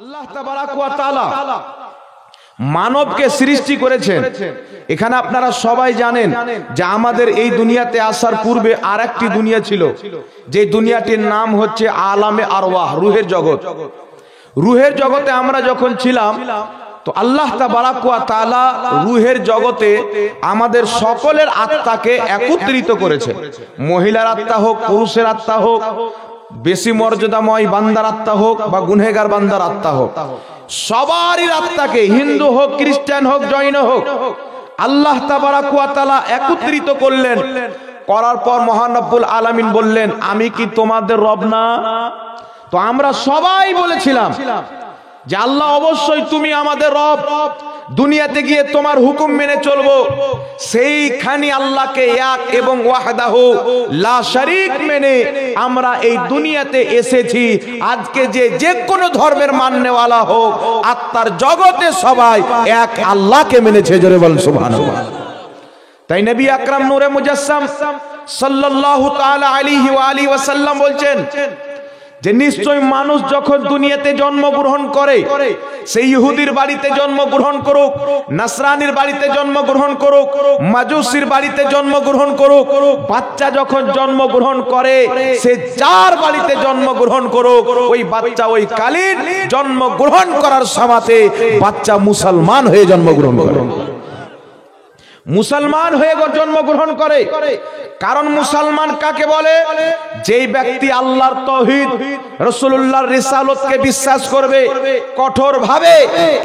আল্লাহ তাবারাক ওয়া তাআলা মানবকে সৃষ্টি করেছেন। এখানে আপনারা সবাই জানেন যে আমাদের এই দুনিয়াতে আসার পূর্বে আরেকটি দুনিয়া ছিল, যে দুনিয়াটির নাম হচ্ছে আলামে আরওয়াহ, রূহের জগৎ। রূহের জগতে আমরা যখন ছিলাম তো আল্লাহ তাবারাক ওয়া তাআলা রূহের জগতে আমাদের সকলের আত্মাকে একত্রিত করেছে। মহিলার আত্মা হোক, পুরুষের আত্মা হোক, বেশি মর্যাদাময় বান্দার আত্মা হোক বা গুনহেগার বান্দার আত্মা হোক, সবারই আত্মাকে, হিন্দু হোক, খ্রিস্টান হোক, জৈন হোক, আল্লাহ তাবারাক ওয়া তাআলা একত্রিত করলেন। করার পর মহান রব্বুল আলামিন বললেন, আমি কি তোমাদের রব না? তো আমরা সবাই বলেছিলাম যে আল্লাহ অবশ্যই তুমি আমাদের রব, দুনিয়াতে গিয়ে তোমার হুকুম মেনে চলবো। সেইখানে আল্লাহকে এক এবং ওয়াহদাহু লা শারীক মেনে আমরা এই দুনিয়াতে এসেছি। আজকে যে কোনো ধর্মের মাননেওয়ালা হোক, আত্মার জগতে সবাই এক আল্লাহকে মেনেছে। জোরে বলেন সুবহানাল্লাহ। তাই নবী আকরাম নূরে মুজাসসাম সাল্লাল্লাহু তাআলা আলাইহি ওয়া আলিহি ওয়াসাল্লাম বলছেন যে নিশ্চয় মানুষ যখন দুনিয়াতে জন্মগ্রহণ করে, সেই ইহুদির বাড়িতে জন্মগ্রহণ করুক, নাসরানির বাড়িতে জন্মগ্রহণ করুক, মাজুসির বাড়িতে জন্মগ্রহণ করুক, বাচ্চা যখন জন্মগ্রহণ করে সে যার বাড়িতে জন্মগ্রহণ করুক, ওই বাচ্চা ওই কালীন জন্মগ্রহণ করার সময়তে বাচ্চা মুসলমান হয়ে জন্মগ্রহণ করে। মুসলমান হয়ে জন্মগ্রহণ করে। কারণ মুসলমান কাকে বলে? যেই ব্যক্তি আল্লাহর তাওহীদ, রাসূলুল্লাহর রিসালাতকে বিশ্বাস করবে কঠোরভাবে,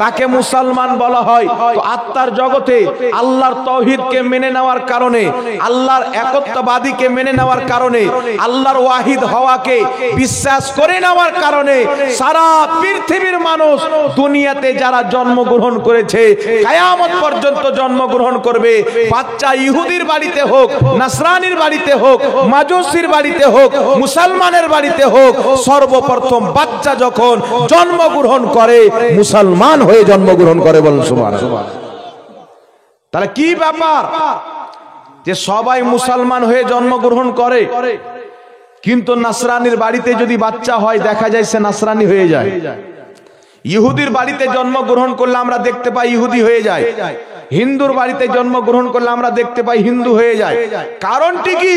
তাকে মুসলমান বলা হয়। তো আত্মার জগতে আল্লাহর তাওহীদকে মেনে নেওয়ার কারণে, আল্লাহর একত্ববাদীকে মেনে নেওয়ার কারণে, আল্লাহর ওয়াহিদ হওয়াকে বিশ্বাস করে নেওয়ার কারণে সারা পৃথিবীর মানুষ দুনিয়াতে যারা জন্মগ্রহণ করেছে, কিয়ামত পর্যন্ত জন্মগ্রহণ করবে। বাচ্চা ইহুদির বাড়িতে হোক, নাসরানির বাড়িতে হোক, মাজুসির বাড়িতে হোক, মুসলমানের বাড়িতে হোক, সর্বপ্রথম বাচ্চা যখন জন্মগ্রহণ করে মুসলমান হয়ে জন্মগ্রহণ করে। বলেন সুবহানাল্লাহ। তাহলে কি ব্যাপার যে সবাই মুসলমান হয়ে জন্মগ্রহণ করে, কিন্তু নাসরানির বাড়িতে যদি বাচ্চা হয় দেখা যায় সে নাসরানি হয়ে যায়। ইহুদির বাড়িতে জন্মগ্রহণ করলে আমরা দেখতে পাই ইহুদি হয়ে যায়। হিন্দুর বাড়িতে জন্মগ্রহণ করলে আমরা দেখতে পাই হিন্দু হয়ে যায়। কারণটি কি?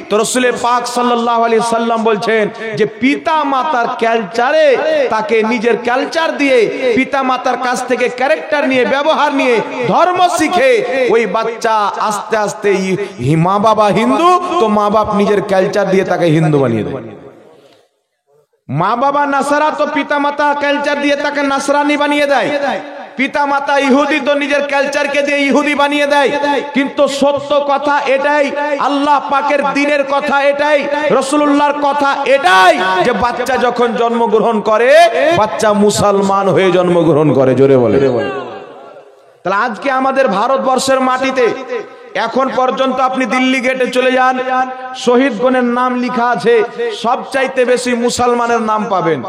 তো রাসূল পাক সাল্লাল্লাহু আলাইহি সাল্লাম বলছেন যে পিতা মাতার কালচারে, তাকে নিজের কালচার দিয়ে, পিতা মাতার কাছ থেকে ক্যারেক্টার নিয়ে, ব্যবহার নিয়ে, ধর্ম শিখে ওই বাচ্চা আস্তে আস্তে মা বাবা হিন্দু, তো মা বাপ নিজের কালচার দিয়ে তাকে হিন্দু বানিয়ে দেয়। মা বাবা নাসারা, তো পিতা মাতা কালচার দিয়ে তাকে নাসরানি বানিয়ে দেয়। পিতা মাতা ইহুদি, তো নিজের কালচারকে দিয়ে ইহুদি বানিয়ে দেয়। কিন্তু সত্য কথা এটাই, আল্লাহ পাকের দ্বীনের কথা এটাই, রাসূলুল্লাহর কথা এটাই, যে বাচ্চা যখন জন্মগ্রহণ করে বাচ্চা মুসলমান হয়ে জন্মগ্রহণ করে। জোরে বলে। তাহলে আজকে আমাদের ভারতবর্ষের মাটিতে এখন পর্যন্ত আপনি দিল্লি গেটে চলে যান, শহীদগণের নাম লেখা আছে, সবচাইতে বেশি মুসলমানের নাম পাবেন।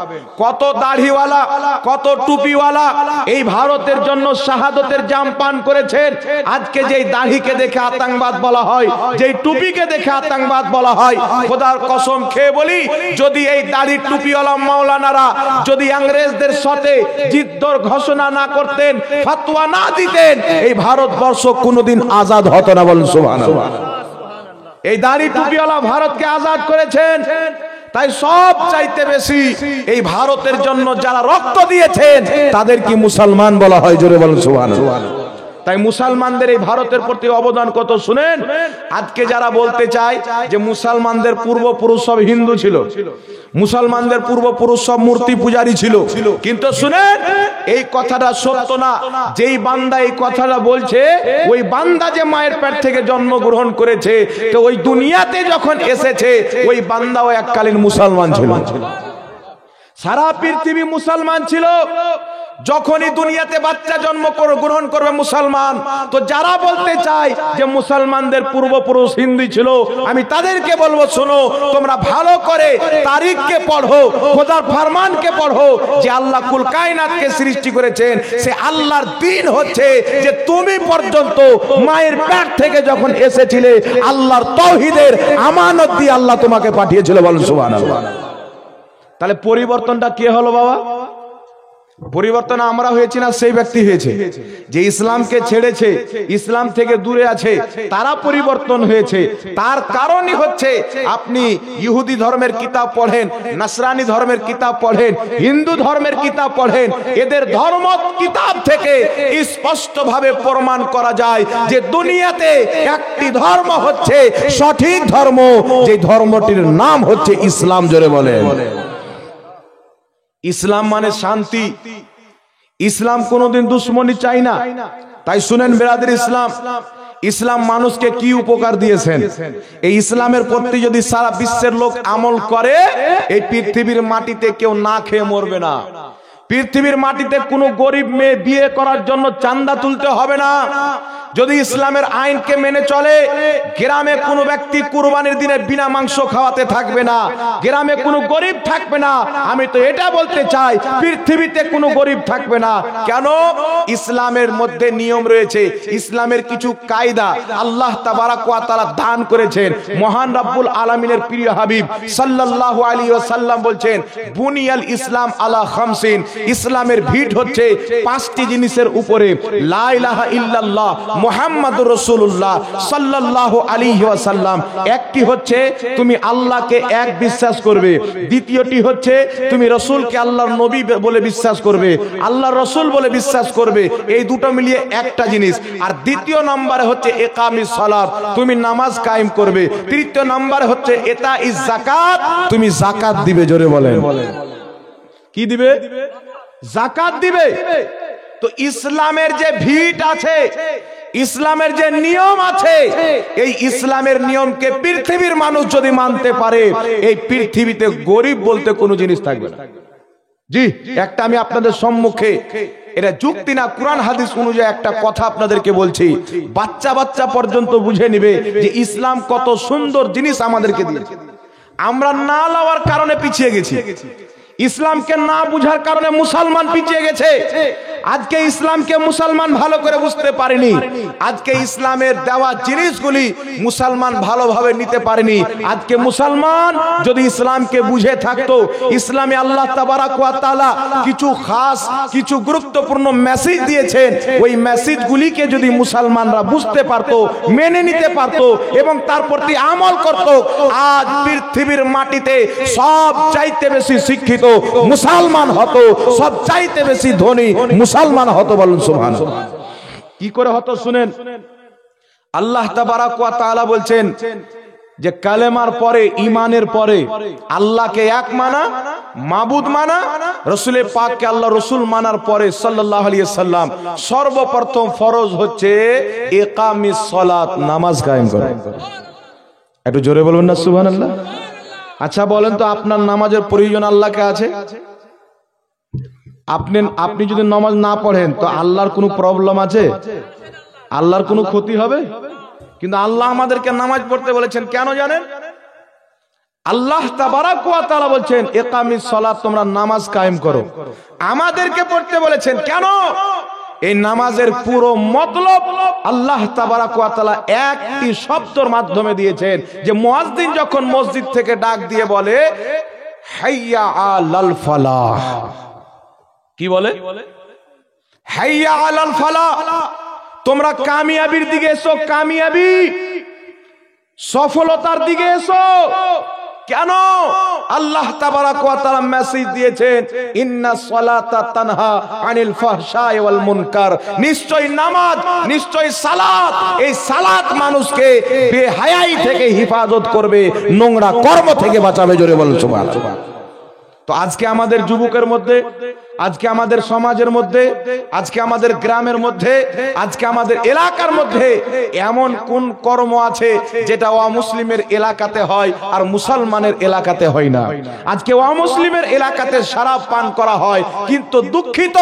কত দাড়িওয়ালা, কত টুপিওয়ালা এই ভারতের জন্য শাহাদতের জাম পান করেছেন। আজকে যেই দাড়িকে দেখে আতঙ্কবাদ বলা হয়, যেই টুপিকে দেখে আতঙ্কবাদ বলা হয়, খোদার কসম খেয়ে বলি, যদি এই দাড়ির টুপিওয়ালা মাওলানারা যদি ইংরেজদের সাথে যুদ্ধর ঘোষণা না করতেন, ফতোয়া না দিতেন, এই ভারতবর্ষ কোনোদিন আজাদ হতো না। বলেন সুবহানাল্লাহ। এই দাড়ি টুপিওয়ালা ভারতকে আজাদ করেছেন। তাই সব চাইতে বেশি এই ভারতের জন্য যারা রক্ত দিয়েছেন তাদের কি মুসলমান বলা হয়? জোরে বলেন সুবহানাল্লাহ। তাই মুসলমানদের এই ভারতের প্রতি অবদান কত শুনেন। আজকে যারা বলতে চায় যে মুসলমানদের পূর্বপুরুষ সব হিন্দু ছিল, মুসলমানদের পূর্বপুরুষ সব মূর্তি পূজারী ছিল, কিন্তু শুনেন এই কথাটা সত্য না। যেই বান্দা এই কথাটা বলছে, ওই বান্দা যে মায়ের পেট থেকে জন্মগ্রহণ করেছে, তো ওই দুনিয়াতে যখন এসেছে ওই বান্দাও এককালীন মুসলমান ছিল। সারা পৃথিবী মুসলমান ছিল। যখনই দুনিয়াতে বাচ্চা জন্ম গ্রহণ করবে মুসলমান, তো যারা বলতে চায় যে মুসলমানদের পূর্বপুরুষ হিন্দু ছিল, আমি তাদেরকে বলবো, শোনো, তোমরা ভালো করে তারিখকে পড়ো, খোদার ফরমানকে পড়ো, যে আল্লাহ কুল কায়নাতকে সৃষ্টি করেছেন। সে আল্লাহর দ্বীন হচ্ছে যে তুমি পর্যন্ত মায়ের পেট থেকে যখন এসেছিলে, আল্লাহর তাওহীদের আমানত দিয়ে আল্লাহ তোমাকে পাঠিয়েছিল। বলেন সুবহানাল্লাহ। তাহলে পরিবর্তনটা কি হলো বাবা? পরিবর্তন আমরা হয়েছি না সেই ব্যক্তি হয়েছে যে ইসলামকে ছেড়েছে, ইসলাম থেকে দূরে আছে, তারা পরিবর্তন হয়েছে। তার কারণই হচ্ছে আপনি ইহুদি ধর্মের কিতাব পড়েন, নাসরানি ধর্মের কিতাব পড়েন, হিন্দু ধর্মের কিতাব পড়েন, এদের ধর্ম কিতাব থেকে স্পষ্টভাবে প্রমাণ করা যায় যে দুনিয়াতে একটি ধর্ম হচ্ছে সঠিক ধর্ম, যে ধর্মটির নাম হচ্ছে ইসলাম। জোরে বলেন। ইসলাম মানে শান্তি। ইসলাম কোনোদিন দুশ্মনী চাই না। তাই শুনেন বেরাদের ইসলাম, ইসলাম মানুষকে কি উপকার দিয়েছেন, এই ইসলামের প্রতি যদি সারা বিশ্বের লোক আমল করে, এই পৃথিবীর মাটিতে কেউ না খেয়ে মরবে না। পৃথিবীর মাটিতে কোনো গরিব মেয়ে বিয়ে করার জন্য চাঁদা তুলতে হবে না। যদি ইসলামের আইনকে মেনে চলে, গ্রামে কোনো ব্যক্তি কুরবানির দিনে বিনা মাংস খাওয়াতে থাকবে না, গ্রামে কোনো গরিব থাকবে না। আমি তো এটা বলতে চাই পৃথিবীতে কোনো গরিব থাকবে না। কেন? ইসলামের মধ্যে নিয়ম রয়েছে, ইসলামের কিছু কায়দা আল্লাহ তাবারাক ওয়া তাআলা দান করেছেন। মহান রব্বুল আলামিনের প্রিয় হাবিব সাল্লাল্লাহু আলাইহি ওয়াসাল্লাম বলছেন, বুনিয়াল ইসলাম আলা খামসিন, ইসলামের ভিত হচ্ছে পাঁচটি জিনিসের উপরে। লা ইলাহা ইল্লাল্লাহ মুহাম্মাদুর রাসূলুল্লাহ সাল্লাল্লাহু আলাইহি ওয়াসাল্লাম। একটি হচ্ছে তুমি আল্লাহকে এক বিশ্বাস করবে, দ্বিতীয়টি হচ্ছে তুমি রাসূলকে আল্লাহর নবী বলে বিশ্বাস করবে, আল্লাহর রাসূল বলে বিশ্বাস করবে। এই দুটো মিলিয়ে একটা জিনিস। আর দ্বিতীয় নম্বরে হচ্ছে ইকামিস সালাত, তুমি নামাজ কায়েম করবে। তৃতীয় নম্বরে হচ্ছে ইতাইজ যাকাত, তুমি যাকাত দিবে। জোরে বলেন। কি দিবে? যাকাত দিবে। তো ইসলামের যে ভিত আছে, ইসলামের যে নিয়ম আছে, এই ইসলামের নিয়মকে পৃথিবীর মানুষ যদি মানতে পারে, এই পৃথিবীতে গরিব বলতে কোনো জিনিস থাকবে না। জি, একটা আমি আপনাদের সম্মুখে, এটা যুক্তি না, কোরআন হাদিস অনুযায়ী একটা কথা আপনাদেরকে বলছি, বাচ্চা বাচ্চা পর্যন্ত বুঝে নিবে যে ইসলাম কত সুন্দর জিনিস আমাদেরকে দিয়েছে। আমরা না লওয়ার কারণে পিছিয়ে গেছি, ইসলামকে না বুঝার কারণে মুসলমান পিছিয়ে গেছে। আজকে ইসলামকে মুসলমান ভালো করে বুঝতে পারেনি, আজকে ইসলামের দেওয়া জিনিসগুলি মুসলমান ভালোভাবে নিতে পারেনি। আজকে মুসলমান যদি ইসলামকে বুঝে থাকতো, ইসলামে আল্লাহ তাবারাক ওয়া তাআলা কিছু খাস, কিছু গুরুত্বপূর্ণ মেসেজ দিয়েছেন, ওই মেসেজগুলিকে যদি মুসলমানরা বুঝতে পারতো, মেনে নিতে পারতো এবং তার প্রতি আমল করত, আজ পৃথিবীর মাটিতে সব চাইতে বেশি শিক্ষিত মুসলমান হতো, সব চাইতে বেশি ধনী মুসলমান হতো। বলুন সুবহানাল্লাহ। কি করে হতো শুনেন। আল্লাহ তাবারাক ওয়া তাআলা বলছেন যে কালেমার পরে, ঈমানের পরে আল্লাহকে এক মানা, মাবুদ মানা, রাসূলে পাককে আল্লাহ রাসূল মানার পরে সাল্লাল্লাহু আলাইহি সাল্লাম সর্বপ্রথম ফরজ হচ্ছে ইকামিস সালাত, নামাজ কায়েম করা। একটু জোরে বলবেন না সুবহানাল্লাহ। আচ্ছা বলেন তো, আপনার নামাজের প্রয়োজন আল্লাহকে আছে? আপনি যদি নামাজ না পড়েন তো আল্লাহর কোনো প্রবলেম আছে? আল্লাহর কোনো ক্ষতি হবে? কিন্তু আল্লাহ আমাদেরকে নামাজ পড়তে বলেছেন কেন জানেন? আল্লাহ তাবারাক ওয়া তাআলা বলছেন ইকামিস সালাত, তোমরা নামাজ কায়েম করো। আমাদেরকে পড়তে বলেছেন কেন? এই নামাজের পুরো মতলব আল্লাহ তাবারাক ওয়া তাআলা একটি শব্দের মাধ্যমে দিয়েছেন, যে মুয়াজ্জিন যখন মসজিদ থেকে ডাক দিয়ে বলে হাইয়া আলাল ফালাহ, কি বলে? হাইয়া আলাল ফালাহ, তোমরা কামিয়াবির দিকে এসো, কামিয়াবি, সফলতার দিকে এসো। কেন? আল্লাহ তাবারাক ওয়া তাআলা মেসেজ দিয়েছেন ইন্নাস সালাতা তানহা আনিল ফাহশাই ওয়াল মুনকার, নিশ্চয় নামাজ, নিশ্চয় সালাত, এই সালাত মানুষকে বেহায়াই থেকে হেফাজত করবে, নোংরা কর্ম থেকে বাঁচাবে। জোরে বলুন সুবহানাল্লাহ। তো আজকে আমাদের যুবকের মধ্যে, আজকে আমাদের সমাজের মধ্যে, আজকে আমাদের গ্রামের মধ্যে, আজকে আমাদের এলাকার মধ্যে এমন কোন কর্ম আছে যেটা অমুসলিমের এলাকাতে হয় আর মুসলমানের এলাকাতে হয় না? আজকে অমুসলিমের এলাকাতে শরাব পান করা হয়, কিন্তু দুঃখিত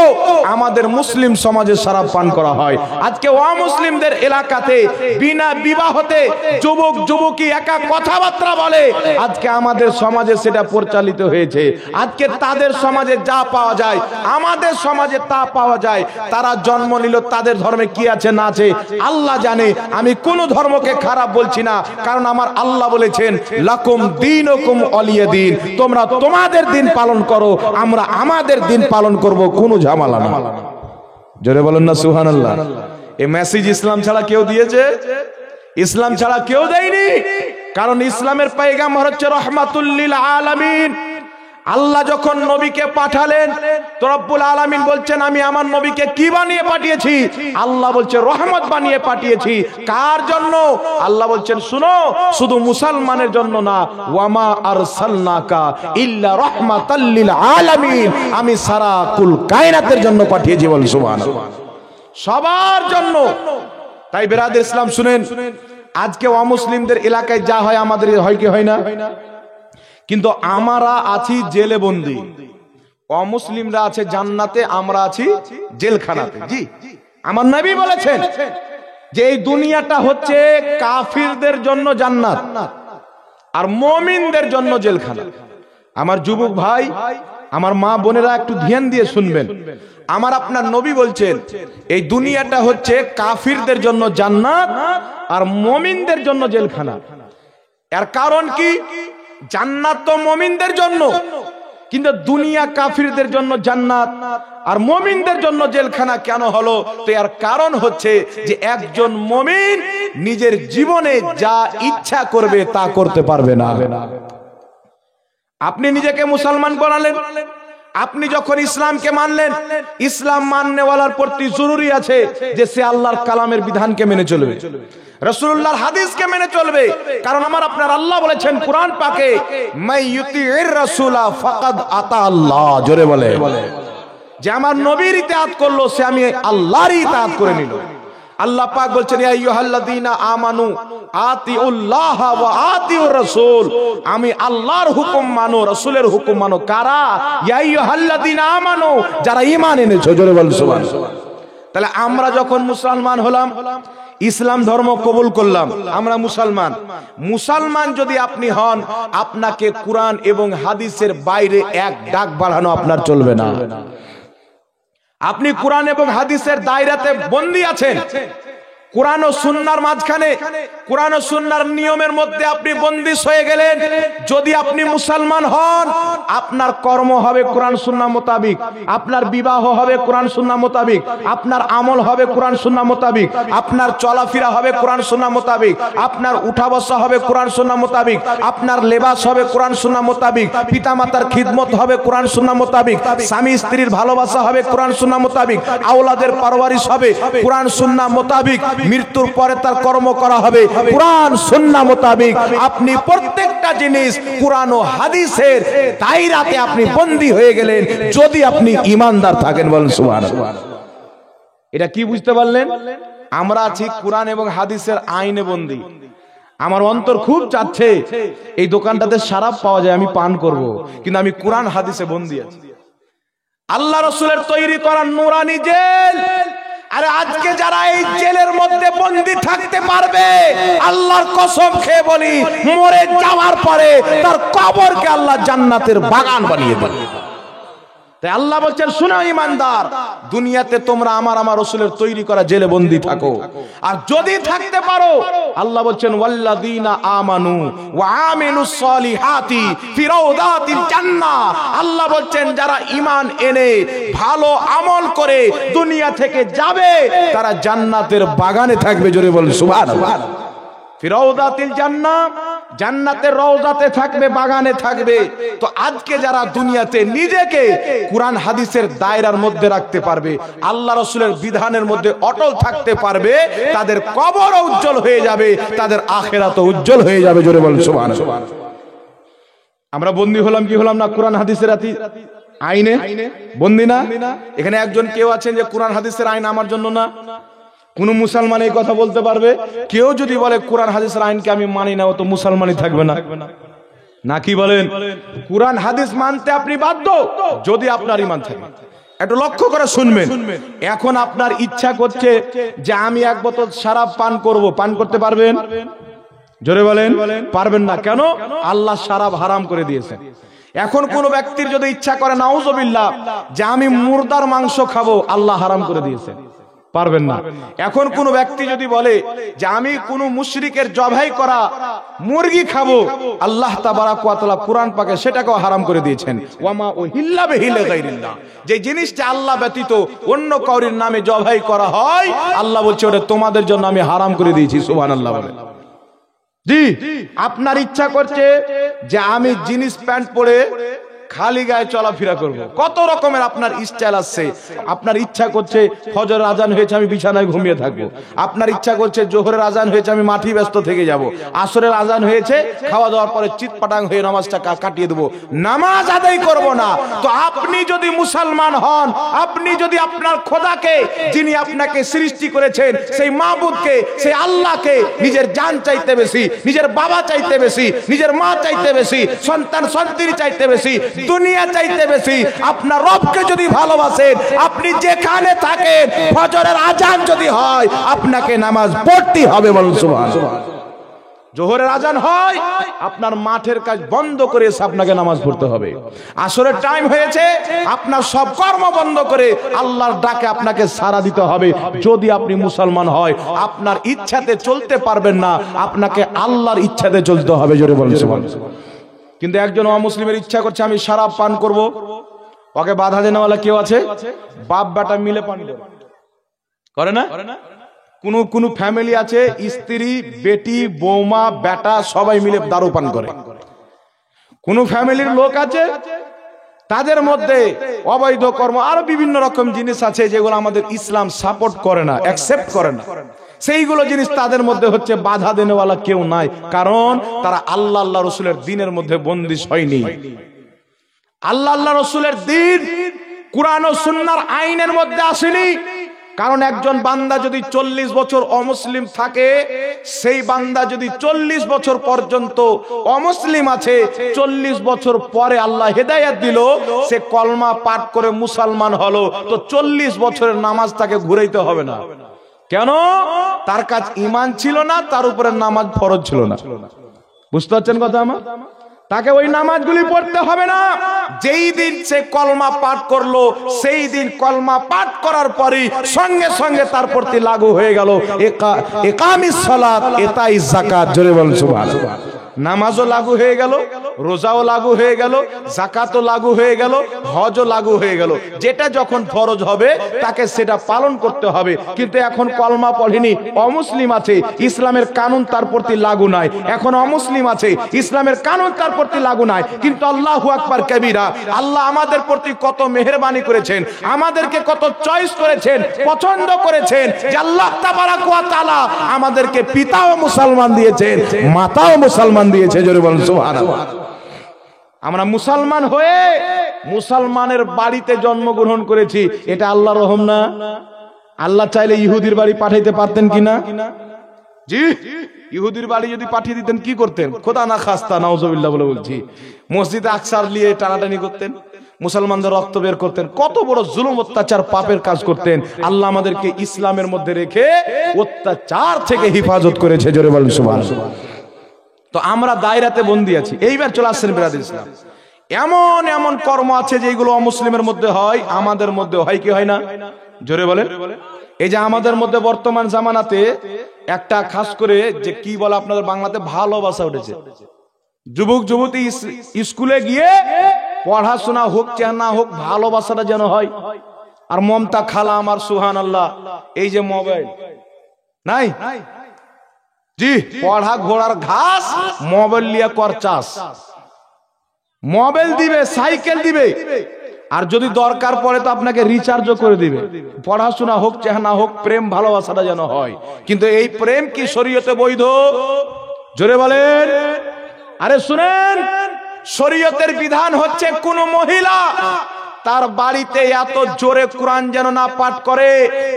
আমাদের মুসলিম সমাজে শরাব পান করা হয়। আজকে অমুসলিমদের এলাকাতে বিনা বিবাহতে যুবক যুবতী একা কথাবার্তা বলে, আজকে আমাদের সমাজে সেটা পরিচালিত হয়েছে। আজকে তাদের সমাজে যা পাওয়া যায়, আমাদের সমাজে তা পাওয়া যায়। তারা জন্ম নিল, তাদের ধর্মে কি আছে না আছে আল্লাহ জানে। আমি কোন ধর্মকে খারাপ বলছি না, কারণ আমার আল্লাহ বলেছেন লাকুম দীনুকুম ওয়ালিয়া দিন, তোমরা তোমাদের দিন পালন করো, আমরা আমাদের দিন পালন করব, কোনো ঝামেলা না। জোরে বলেন না সুবহানাল্লাহ। এই মেসেজ ইসলাম ছাড়া কেউ দিয়েছে? ইসলাম ছাড়া কেউ দেয়নি। কারণ ইসলামের পয়গাম্বর হচ্ছে রাহমাতুল লিল আলামিন। আল্লাহ যখন নবীকে পাঠালেন তো রব্বুল আলামিন বলছেন আমি আমার নবীকে কি বানিয়ে পাঠিয়েছি? আল্লাহ বলছে রহমত বানিয়ে পাঠিয়েছি। কার জন্য? আল্লাহ বলছেন শুনো, শুধু মুসলমানের জন্য না, ওয়ামা আরসালনাকা ইল্লা রাহমাতাল লিল আলামিন, আমি সারা কুল কায়নাতের জন্য পাঠিয়েছি। বল সুবহানাল্লাহ, সবার জন্য। তাই বিরাদর ইসলাম শুনেন, আজকে অমুসলিমদের এলাকায় যা হয় আমাদের হয় কি হয় না? কিন্তু আমরা আছি জেলে বন্দী, অমুসলিমরা আছে জান্নাতে, আমরা আছি জেলখানাতে। জি, আমার নবী বলেছেন যে এই দুনিয়াটা হচ্ছে কাফিরদের জন্য জান্নাত আর মুমিনদের জন্য জেলখানা। আমার যুবক ভাই, আমার মা বোনেরা একটু ধ্যান দিয়ে শুনবেন। আমার আপনার নবী বলছেন এই দুনিয়াটা হচ্ছে কাফিরদের জন্য জান্নাত আর মুমিনদের জন্য জেলখানা। এর কারণ কি? জান্নাত তো মুমিনদের জন্য, কিন্তু দুনিয়া কাফিরদের জন্য জান্নাত আর মুমিনদের জন্য জেলখানা কেন হলো? তো এর কারণ হচ্ছে যে একজন মুমিন নিজের জীবনে যা ইচ্ছা করবে তা করতে পারবে না। আপনি নিজেকে মুসলমান বানালেন, আপনি যখন ইসলামকে মানলেন, ইসলাম মাননেওয়ালার প্রতি জরুরি আছে যে সে আল্লাহর কালামের বিধানকে মেনে চলবে, রাসূলুল্লাহর হাদিসকে মেনে চলবে। কারণ আমার আপনার আল্লাহ বলেছেন কোরআন পাকে, মাই ইউতিইর রাসূলা ফাকাদ আতা আল্লাহ। জোরে বলে যে আমার নবীর ইতাআত করলো সে আমি আল্লাহর ইতাআত করে নিল। আল্লাহ পাক বলছেন ইয়া আইয়ুহাল্লাযীনা আমানু আতিউল্লাহ ওয়া আতিউর রাসূল, আমি আল্লাহর হুকুম মানো, রাসূলের হুকুম মানো। কারা? ইয়া আইয়ুহাল্লাযীনা আমানু, যারা ঈমান এনেছো। জোরে বল সুবহানাল্লাহ। তাহলে আমরা যখন মুসলমান হলাম, ইসলাম ধর্ম কবুল করলাম, আমরা মুসলমান। মুসলমান যদি আপনি হন, আপনাকে কুরআন এবং হাদিসের বাইরে এক ডাক বাড়ানো আপনার চলবে না। আপনি কোরআন এবং হাদিসের দায়রাতে বন্দী আছেন। কোরআন ও সুন্নাহর মাঝখানে, কোরআন ও সুন্নাহর নিয়মের মধ্যে আপনি বন্দিশ হয়ে গেলেন। যদি আপনি মুসলমান হন, আপনার কর্ম হবে কোরআন সুন্নাহ মোতাবিক, আপনার বিবাহ হবে কোরআন সুন্নাহ মোতাবিক, আপনার আমল হবে কোরআন সুন্নাহ মোতাবিক, আপনার চলাফেরা হবে কোরআন সুন্নাহ মোতাবিক, আপনার উঠা বসা হবে কোরআন সুন্নাহ মোতাবিক, আপনার লেবাস হবে কোরআন সুন্নাহ মোতাবিক, পিতামাতার খিদমত হবে কোরআন সুন্নাহ মোতাবিক, স্বামী স্ত্রীর ভালোবাসা হবে কোরআন সুন্নাহ মোতাবিক, আওলাদের পরওয়ারিশ হবে কোরআন সুন্নাহ মোতাবিক, মৃত্যুর পরে তার কর্ম করা হবে কুরআন সুন্নাহ মোতাবেক। আপনি প্রত্যেকটা জিনিস কুরআন ও হাদিসের দায়রাতে আপনি বন্দী হয়ে গেলেন, যদি আপনি ঈমানদার থাকেন। বলেন সুবহানাল্লাহ। এটা কি বুঝতে পারলেন? আমরা আছি কুরআন এবং হাদিসের আইনে বন্দী। আমার অন্তর খুব চাচ্ছে এই দোকানটাতে শরাব পাওয়া যায়, আমি পান করব, কিন্তু আমি কুরআন হাদিসে বন্দী আছি। আল্লাহ রাসূলের তৈরি করা নূরানি জেল। আরে আজকে যারা এই জেলের মধ্যে বন্দী থাকতে পারবে, আল্লাহর কসম খেয়ে বলি, মরে যাওয়ার পরে তার কবরকে আল্লাহ জান্নাতের বাগান বানিয়ে দেবে। তাই আল্লাহ বলছেন শুনো ঈমানদার, দুনিয়াতে তোমরা আমার রাসূলের তৈরি করা জেলে বন্দী থাকো, আর যদি থাকতে পারো, আল্লাহ বলছেন ওয়াল্লাযীনা আমানু ওয়া আমিলুস সলিহাতি ফি রাউদাতিল জান্নাহ। আল্লাহ বলছেন যারা ঈমান এনে ভালো আমল করে দুনিয়া থেকে যাবে, তারা জান্নাতের বাগানে থাকবে। জোরে বল সুবহানাল্লাহ। ফি রাউদাতিল জান্নাহ, জান্নাতের রওজাতে থাকবে, বাগানে থাকবে। তো আজকে যারা দুনিয়াতে নিজেকে কুরআন হাদিসের দায়রার মধ্যে রাখতে পারবে, আল্লাহ রাসূলের বিধানের মধ্যে অটল থাকতে পারবে, তাদের কবরও উজ্জ্বল হয়ে যাবে, তাদের আখিরাতও উজ্জ্বল হয়ে যাবে। জোরে বলেন সুবহানাল্লাহ। আমরা বন্দী হলাম কি হলাম না কুরআন হাদিসের আইনে? বন্দী না? এখানে একজন কেউ আছেন যে কুরআন হাদিসের আইন আমার জন্য না? কোন মুসলমান এই কথা বলতে পারবে? কেউ যদি বলে কোরআন হাদিসের আইনকে আমি মানি না, ও তো মুসলমানই থাকবে না। নাকি বলেন? কোরআন হাদিস মানতে আপনি বাধ্য যদি আপনার ঈমান থাকে। একটু লক্ষ্য করে শুনবেন। এখন আপনার ইচ্ছা করছে যে আমি এক বোতল শরাব পান করব, পান করতে পারবেন? জোরে বলেন পারবেন না। কেন? আল্লাহ শরাব হারাম করে দিয়েছেন। এখন কোন ব্যক্তির যদি ইচ্ছা করে নাউজুবিল্লাহ যে আমি মুর্দার মাংস খাবো, আল্লাহ হারাম করে দিয়েছেন, পারবেন না। এখন কোন ব্যক্তি যদি বলে যে আমি কোন মুশরিকের জবাই করা মুরগি খাবো, আল্লাহ তাবারাক ওয়া তাআলা কুরআন পাকে সেটাকেও হারাম করে দিয়েছেন। ওয়ামা উহিল্লা বিহি লিগাইরিল্লাহ, যে জিনিসটা আল্লাহ ব্যতীত অন্য কাউরির নামে জবাই করা হয়, আল্লাহ বলছে ওটা তোমাদের জন্য আমি হারাম করে দিয়েছি। সুবহানাল্লাহ বলে। জি, আপনার ইচ্ছা করছে যে আমি জিন্স প্যান্ট পরে খালি গায়ে চলাফেরা করব, কত রকমের আপনার স্টাইল আছে। আপনার ইচ্ছা করছে ফজরের আজান হয়েছে আমি বিছানায় ঘুমিয়ে থাকবো, আপনার ইচ্ছা করছে জোহরের আজান হয়েছে আমি মাঠে ব্যস্ত থেকে যাব, আসরের আজান হয়েছে খাওয়া দাওয়ার পরে চিৎপাটাং হয়ে নামাজটা কাটিয়ে দেবো, নামাজ আদায় করব না। তো আপনি যদি মুসলমান হন, আপনি যদি আপনার খোদাকে, যিনি আপনাকে সৃষ্টি করেছেন, সেই মাবুদকে, সেই আল্লাহকে নিজের জান চাইতে বেশি, নিজের বাবা চাইতে বেশি, নিজের মা চাইতে বেশি, সন্তান সন্ততি চাইতে বেশি, দুনিয়া চাইতে বেশি আপনার রবকে যদি ভালোবাসেন, আপনি যেখানে থাকেন ফজরের আজান যদি হয় আপনাকে নামাজ পড়তে হবে। বলুন সুবহানাল্লাহ। জোহরের আজান হয়, আপনার মাঠের কাজ বন্ধ করে এসে আপনাকে নামাজ পড়তে হবে। আসরের টাইম হয়েছে, আপনার সব কর্ম বন্ধ করে আল্লাহর ডাকে আপনাকে সাড়া দিতে হবে। যদি আপনি মুসলমান হয়, আপনার ইচ্ছাতে চলতে পারবেন না, আপনাকে আল্লাহর ইচ্ছাতে চলতে হবে। জোরে বলুন সুবহানাল্লাহ। কিন্তু একজন অমুসলিমের ইচ্ছা করছে আমি শরাব পান করব, ওকে বাধা দেনেওয়ালা কেউ আছে? বাপ বেটা মিলে পান করে না? কোন ফ্যামিলি আছে স্ত্রী, বেটি, বৌমা, বেটা সবাই মিলে দারু পান করে। কোন ফ্যামিলির লোক আছে তাদের মধ্যে অবৈধ কর্ম আরো বিভিন্ন রকম জিনিস আছে যেগুলো আমাদের ইসলাম সাপোর্ট করে না, অ্যাকসেপ্ট করে না। সেইগুলো জিনিস তাদের মধ্যে হচ্ছে, বাধা দেনেওয়ালা কেউ নাই, কারণ তারা আল্লাহ রসুলের দ্বীনের মধ্যে বন্দিশ হয়নি। আল্লাহ রসুলের দ্বীন কুরআন ও সুন্নাহর আইনের মধ্যে আসেনি। কারণ একজন বান্দা যদি 40 বছর অমুসলিম থাকে, সেই বান্দা যদি 40 বছর পর্যন্ত অমুসলিম আছে, 40 বছর পরে আল্লাহ হেদায়েত দিল, সে কলমা পাঠ করে মুসলমান হলো, তো 40 বছরের নামাজ তাকে ঘুরাইতে হবে না। কেন? তার কাজ ঈমান ছিল না, তার উপরে নামাজ ফরজ ছিল না। বুঝতে পারছেন কথা আমার? তাকে ওই নামাজগুলি পড়তে হবে না। যেই দিন সে কলমা পাঠ করলো, সেই দিন কলমা পাঠ করার পরই সঙ্গে সঙ্গে তার প্রতি লাগু হয়ে গেল ইকামিস সালাত ইতাইজ যাকাত। জোরে বলুন সুবহানাল্লাহ। নামাজও লাগু হয়ে গেল, রোজাও লাগু হয়ে গেল, যাকাতও লাগু হয়ে গেল, হজও লাগু হয়ে গেল। যেটা যখন ফরজ হবে তাকে সেটা পালন করতে হবে। কিন্তু এখন কলমা পড়েনি, অমুসলিম আছে, ইসলামের কানুন তার প্রতি লাগু নাই। এখন অমুসলিম আছে, ইসলামের কানুন তার প্রতি লাগু নাই। কিন্তু আল্লাহু আকবার কবীরা, আল্লাহ আমাদের প্রতি কত মেহেরবানি করেছেন, আমাদেরকে কত চয়েস করেছেন, পছন্দ করেছেন, যে আল্লাহ তাবারাক ওয়া তাআলা আমাদেরকে পিতাও মুসলমান দিয়েছেন, মাতাও মুসলমান দিয়েছে। জোরে বলুন সুবহানাল্লাহ। আমরা মুসলমান হয়ে মুসলমানের বাড়িতে জন্মগ্রহণ করেছি, এটা আল্লাহর রহম না? আল্লাহ চাইলে ইহুদির বাড়ি পাঠাইতে পারতেন কিনা? জি, ইহুদির বাড়ি যদি পাঠিয়ে দিতেন কি করতেন? খোদা না খাস্তা, নাউজুবিল্লাহ বলে বলছি, মসজিদে আকসার নিয়ে টানাটানি করতেন, মুসলমানদের রক্ত বের করতেন, কত বড় জুলুম অত্যাচার পাপের কাজ করতেন। আল্লাহ আমাদেরকে ইসলামের মধ্যে রেখে অত্যাচার থেকে হেফাজত করেছে। জোরে বলুন সুবহানাল্লাহ। তো আমরা দায়রাতে বন্দী আছি। এইবার চলে আসছেন বিরাদর ইসলাম, এমন এমন কর্ম আছে যেগুলো অমুসলিমের মধ্যে হয়, আমাদের মধ্যে হয় কি হয় না? জোরে বলেন। এই যে আমাদের মধ্যে বর্তমান জামানাতে একটা খাস করে যে কি বলে আপনাদের বাংলাতে ভালোবাসা উঠেছে। যুবক যুবতী স্কুলে গিয়ে পড়াশোনা হোক চাই না হোক, ভালোবাসাটা যেন হয়। আর মমতা খালা আমার, সুবহানাল্লাহ, এই যে মোবাইল নাই, জি, পড়া ঘোড়ার ঘাস, মোবাইল লিয়া কর চাষ। মোবাইল দিবে, সাইকেল দিবে, আর যদি দরকার পড়ে তো আপনাকে রিচার্জও করে দিবে। পড়াশোনা হোক চাই না হোক, প্রেম ভালোবাসাটা যেন হয়। কিন্তু এই প্রেম কি শরীয়তে বৈধ? জোরে বলেন। আরে শুনেন, শরীয়তের বিধান হচ্ছে কোন মহিলা তার বাড়িতে এত জোরে কোরআন যেন না পাঠ করে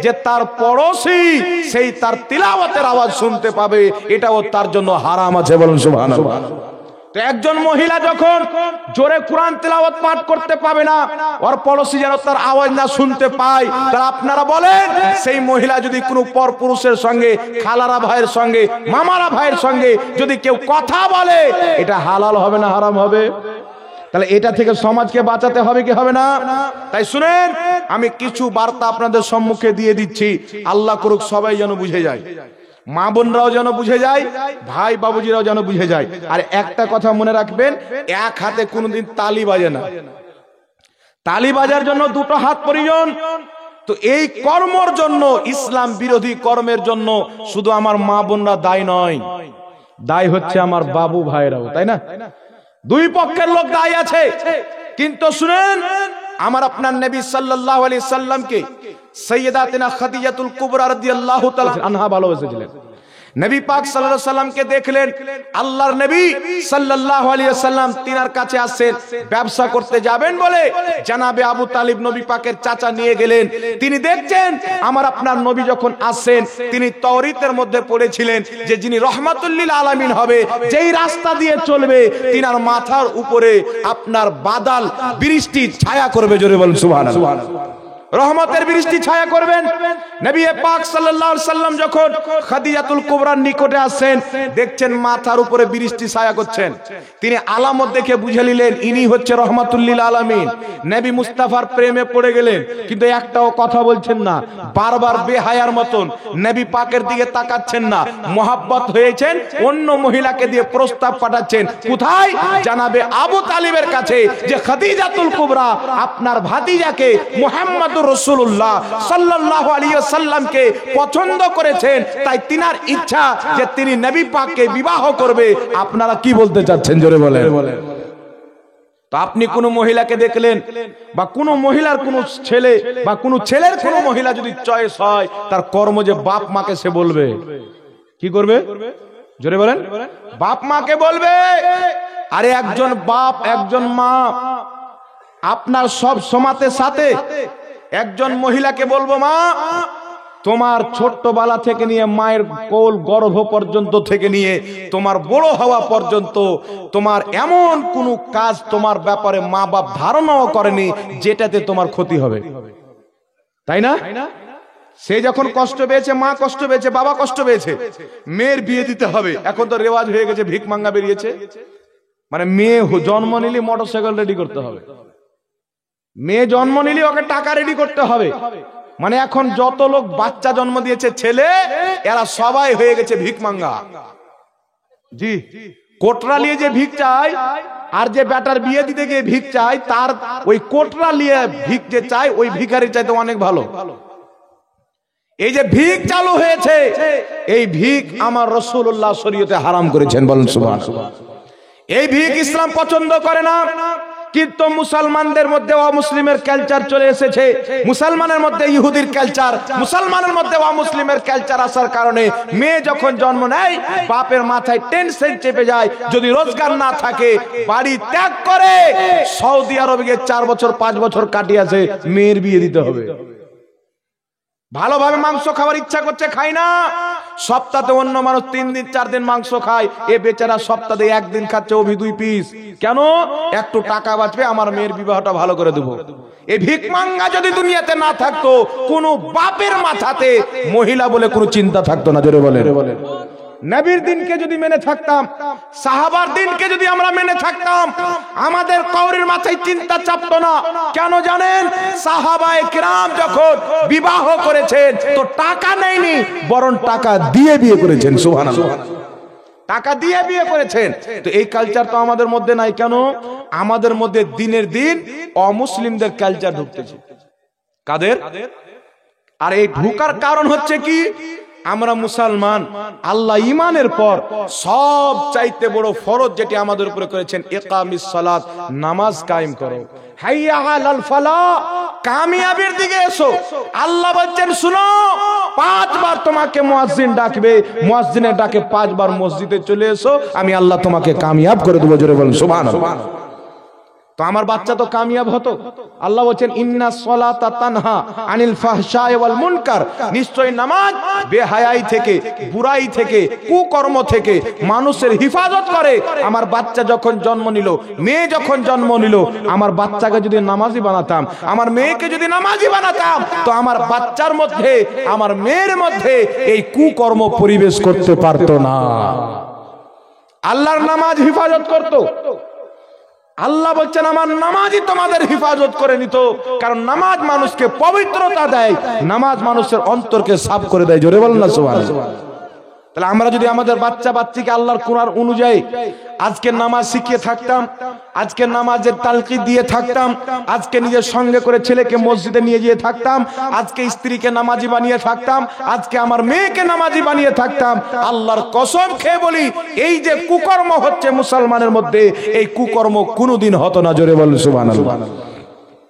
যে তার পড়োশি সেই তার তিলাওয়াতের আওয়াজ শুনতে পাবে, এটাও তার জন্য হারাম আছে। বলুন সুবহানাল্লাহ। তো একজন মহিলা যখন জোরে কোরআন তিলাওয়াত পাঠ করতে পাবে না, ওর পড়োশি যেন তার আওয়াজ না শুনতে পায়, তাহলে আপনারা বলেন সেই মহিলা যদি কোনো পরপুরুষের সঙ্গে, খালারা ভাইয়ের সঙ্গে, মামারা ভাইয়ের সঙ্গে যদি কেউ কথা বলে, এটা হালাল হবে না হারাম হবে? তাহলে এটা থেকে সমাজকে বাঁচাতে হবে কি হবে না? তাই শুনেন, আমি কিছু বার্তা আপনাদের সম্মুখে দিয়ে দিচ্ছি, আল্লাহ করুক সবাই যেন বুঝে যায়, মা বোনরাও যেন বুঝে যায়, ভাই বাবুজিরাও যেন বুঝে যায়। আর একটা কথা মনে রাখবেন, এক হাতে কোনোদিন তালি বাজে না, তালি বাজার জন্য দুটো হাত প্রয়োজন। তো এই কর্মের জন্য, ইসলাম বিরোধী কর্মের জন্য শুধু আমার মা বোনরা দায়ী নয়, দায়ী হচ্ছে আমার বাবু ভাইরাও, তাই না? দুই পক্ষের লোক দায়ী আছে। কিন্তু শুনেন, আমার আপনার নবী সাল্লাল্লাহু আলাইহি সাল্লামকে সাইয়্যিদাতুনা খাদিজাতুল কুবরা রাদিয়াল্লাহু তাআলা আনহা ভালোবেসেছিলেন। নবী পাক সাল্লাল্লাহু আলাইহি সাল্লামকে দেখলেন, আল্লাহর নবী সাল্লাল্লাহু আলাইহি সাল্লাম তিনার কাছে আসেন, ব্যবসা করতে যাবেন বলে জানাবে আবু তালিব নবী পাকের চাচা নিয়ে গেলেন। তিনি দেখছেন আমার আপনার নবী যখন আসেন, তিনি তাওরীতের মধ্যে পড়েছিলেন যে যিনি রহমাতুল লিল আলামিন হবে, যেই রাস্তা দিয়ে চলবে তিনার মাথার উপরে আপনার বাদল বৃষ্টি ছায়া করবে। জোরে বলেন সুবহানাল্লাহ। রহমতের বৃষ্টি ছায়া করবেন। নবী পাক সাল্লাল্লাহু আলাইহি সাল্লাম যখন খাদিজাতুল কুবরার নিকটে আসেন, দেখছেন মাথার উপরে বৃষ্টি ছায়া করছেন। তিনি আলামত দেখে বুঝে নিলেন ইনি হচ্ছে রহমাতুল লিল আলামিন। নবী মুস্তাফার প্রেমে পড়ে গেলেন, কিন্তু একটাও কথা বলছেন না, বারবার বেহায়ার মতন নবী পাকের দিকে তাকাচ্ছেন না। মোহাব্বত হয়েছেন, অন্য মহিলাকে দিয়ে প্রস্তাব পাঠাচ্ছেন। কোথায়? জানাবে আবু তালিবের কাছে, যে খাদিজাতুল কুবরা আপনার ভাতিজাকে মুহাম্মদ রাসূলুল্লাহ সাল্লাল্লাহু আলাইহি ওয়াসাল্লামকে পছন্দ করেছেন, তাই তিনার ইচ্ছা যে তিনি নবী পাককে বিবাহ করবে। আপনারা কি বলতে চাচ্ছেন? জোরে বলেন। তো আপনি কোন মহিলাকে দেখলেন, বা কোন মহিলার কোন ছেলে, বা কোন ছেলের কোন মহিলা যদি চয়েস হয়, তার কর্ম যে বাপ মাকে সে বলবে। কি করবে? জোরে বলেন। বাপ মাকে বলবে। আরে একজন বাপ, একজন মা আপনার সব সমাতের সাথে একজন মহিলাকে বলবো, মা তোমার ছোট্টবেলা থেকে নিয়ে মায়ের কোল গর্ভ পর্যন্ত থেকে নিয়ে তোমার বড় হওয়া পর্যন্ত তোমার এমন কোন কাজ তোমার ব্যাপারে মা বাপ ধারণাও করেনি যেটাতে তোমার ক্ষতি হবে, তাই না? সে যখন কষ্ট পেয়েছে, মা কষ্ট পেয়েছে, বাবা কষ্ট পেয়েছে, মেয়ের বিয়ে দিতে হবে। এখন তো রেওয়াজ হয়ে গেছে, ভিক মাঙ্গা বেরিয়েছে, মানে মেয়ে জন্ম নিলে মোটরসাইকেল রেডি করতে হবে, মেয়ে জন্ম নিলে ওকে টাকা রেডি করতে হবে। মানে এখন যত লোক বাচ্চা জন্ম দিয়েছে ছেলে, এরা সবাই হয়ে গেছে ভিক মাঙ্গা। জি, কোটরা নিয়ে যে ভিক চায়, আর যে বেটার বিয়ে দিতে গিয়ে ভিক চায়, তার ওই কোটরা নিয়ে ভিক যে চায়, ওই ভিখারির চাইতে অনেক ভালো। এই যে ভিক চালু হয়েছে, এই ভিক আমার রাসূলুল্লাহ শরীয়তে হারাম করেছেন। বলেন সুবহানাল্লাহ। এই ভিক ইসলাম পছন্দ করে না। কিন্তু মুসলমানদের মধ্যে অমুসলিমের কালচার চলে এসেছে, মুসলমানের মধ্যে ইহুদির কালচার, মুসলমানের মধ্যে অমুসলিমের কালচার আসার কারণে মেয়ে যখন জন্ম নেয়, বাপের মাথায় টেনশন চেপে যায়, যদি রোজগার না থাকে বাড়ি ত্যাগ করে সৌদি আরবে গিয়ে 4 বছর 5 বছর কাটিয়েছে, মেয়ের বিয়ে দিতে হবে। ভালোভাবে মাংস খাবার ইচ্ছা করছে, খাই না। সপ্তাহে অন্য মানুষ 3 দিন 4 দিন মাংস খায়, এ বেচারা সপ্তাহে 1 দিন খাচ্ছে, অভি 2 পিস। কেন? একটু টাকা বাঁচবে, আমার মেয়ের বিবাহটা ভালো করে দেবো। এই ভিক মাঙ্গা যদি দুনিয়াতে না থাকতো, কোন বাপের মাথাতে মহিলা বলে কোনো চিন্তা থাকতো না। জোরে বলে। নবীর দিনকে যদি মেনে থাকতাম, সাহাবার দিনকে যদি আমরা মেনে থাকতাম, আমাদের কাউরির মাথায় চিন্তা চাপতো না। কেন জানেন? সাহাবায়ে কেরাম যখন বিবাহ করেছেন তো টাকা নেয়নি, বরং টাকা দিয়ে বিয়ে করেছেন। সুবহানাল্লাহ। টাকা দিয়ে বিয়ে করেছেন। তো এই কালচার তো আমাদের মধ্যে নাই। কেন? আমাদের মধ্যে দিনের দিন অমুসলিমদের কালচার ঢুকতেছে। কাদের? আর এই ঢুকার কারণ হচ্ছে কি? আমরা মুসলমান, আল্লাহ ইমানের পর সব চাইতে বড় ফরজ যেটি আমাদের উপরে করেছেন, ইকামিস সালাত, নামাজ কায়েম করো। হাইয়া আলাল ফালাহ, কামিয়াবির দিকে এসো। আল্লাহ বলছেন শুনো, 5 বার তোমাকে মুয়াজ্জিন ডাকবে, মুয়াজ্জিনের ডাকে 5 বার মসজিদে চলে এসো, আমি আল্লাহ তোমাকে কামিয়াব করে দেব। জোরে বলুন সুবহানাল্লাহ। তো আমার বাচ্চা তো কামিয়াব হতো। আল্লাহ বলেন ইন্নাস সালাতা তানহা আনিল ফাহশাই ওয়াল মুনকার, নিশ্চয় নামাজ বেহায়াই থেকে, বুরাই থেকে, কুকর্ম থেকে মানুষের হিফাজত করে। আমার বাচ্চা যখন জন্ম নিল, মেয়ে যখন জন্ম নিল, আমার বাচ্চাকে যদি নামাজি বানাতাম, আমার মেয়েকে যদি নামাজি বানাতাম, তো আমার বাচ্চার মধ্যে, আমার মেয়ের মধ্যে এই কুকর্ম পরিবেশ করতে পারতো না। আল্লাহর নামাজ হিফাজত করত। আল্লাহ বলছেন আমার নামাজই তোমাদের হেফাজত করে নিত, কারণ নামাজ মানুষকে পবিত্রতা দেয়, নামাজ মানুষের অন্তরকে সাফ করে দেয়। জোরে বলেন না সুবহানাল্লাহ। তাহলে আমরা যদি আমাদের বাচ্চা বাচ্চিকে আল্লাহর কোরআন অনুযায়ী আজকে নামাজ শিখিয়ে থাকতাম, আজকে নামাজের তালকিদ দিয়ে থাকতাম, আজকে নিজের সঙ্গে করে ছেলেকে মসজিদে নিয়ে গিয়ে থাকতাম, আজকে স্ত্রীকে নামাজি বানিয়ে থাকতাম, আজকে আমার মেয়েকে নামাজি বানিয়ে থাকতাম, আল্লাহর কসম খেয়ে বলি এই যে কুকর্ম হচ্ছে মুসলমানের মধ্যে, এই কুকর্ম কোনোদিন হতো না। জোরে বলেন সুবহানাল্লাহ।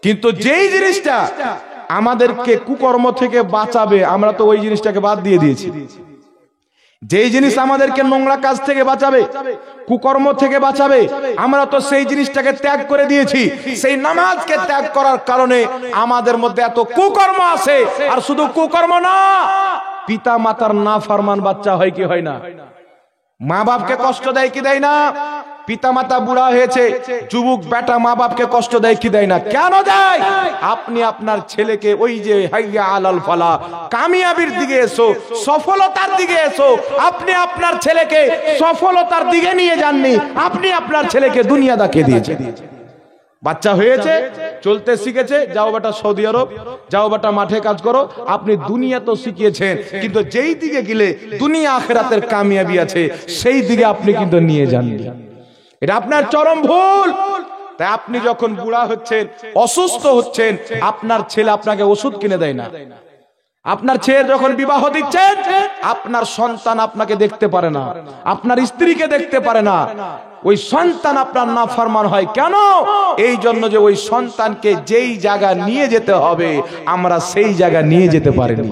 কিন্তু যেই জিনিসটা আমাদেরকে কুকর্ম থেকে বাঁচাবে, আমরা তো ওই জিনিসটাকে বাদ দিয়ে দিয়েছি। যেই জিনিস আমাদেরকে নোংরা কাজ থেকে বাঁচাবে, কুকর্ম থেকে বাঁচাবে, আমরা তো সেই জিনিসটাকে ত্যাগ করে দিয়েছি। সেই নামাজকে ত্যাগ করার কারণে আমাদের মধ্যে এত কুকর্ম আছে। আর শুধু কুকর্ম না, পিতা মাতার নাফরমান বাচ্চা হয় কি হয় না? মা বাপকে কষ্ট দেয় কি দেয় না? পিতা মাতা বুড়া হয়েছে, যুবক বেটা মা বাপকে কষ্ট দেয় কি দেয় না? কেন দেয়? আপনি আপনার ছেলেকে ওই যে হাইয়া আলাল ফালা, কামিয়াবির দিকে এসো, সফলতার দিকে এসো, আপনি আপনার ছেলেকে সফলতার দিকে নিয়ে যাননি, আপনি আপনার ছেলেকে দুনিয়া দেখিয়ে দিয়েছেন। বাচ্চা হয়েছে, চলতে শিখেছে, যাও বেটা সৌদি আরব, যাও বেটা মাঠে কাজ করো, আপনি দুনিয়া তো শিখিয়েছেন, কিন্তু যেই দিকে গেলে দুনিয়া আখিরাতের কামিয়াবি আছে সেই দিকে আপনি কিন্তু নিয়ে যাননি। এটা আপনার চরম ভুল। তাই আপনি যখন বুড়া হচ্ছেন, অসুস্থ হচ্ছেন, আপনার ছেলে আপনাকে ওষুধ কিনে দেয় না। আপনার ছেলে যখন বিবাহ দিচ্ছেন, আপনার সন্তান আপনাকে দেখতে পারে না, আপনার স্ত্রীকে দেখতে পারে না, ওই সন্তান আপনার নাফরমান হয়। কেন? এই জন্য যে ওই সন্তানকে যেই জায়গা নিয়ে যেতে হবে আমরা সেই জায়গা নিয়ে যেতে পারিনি,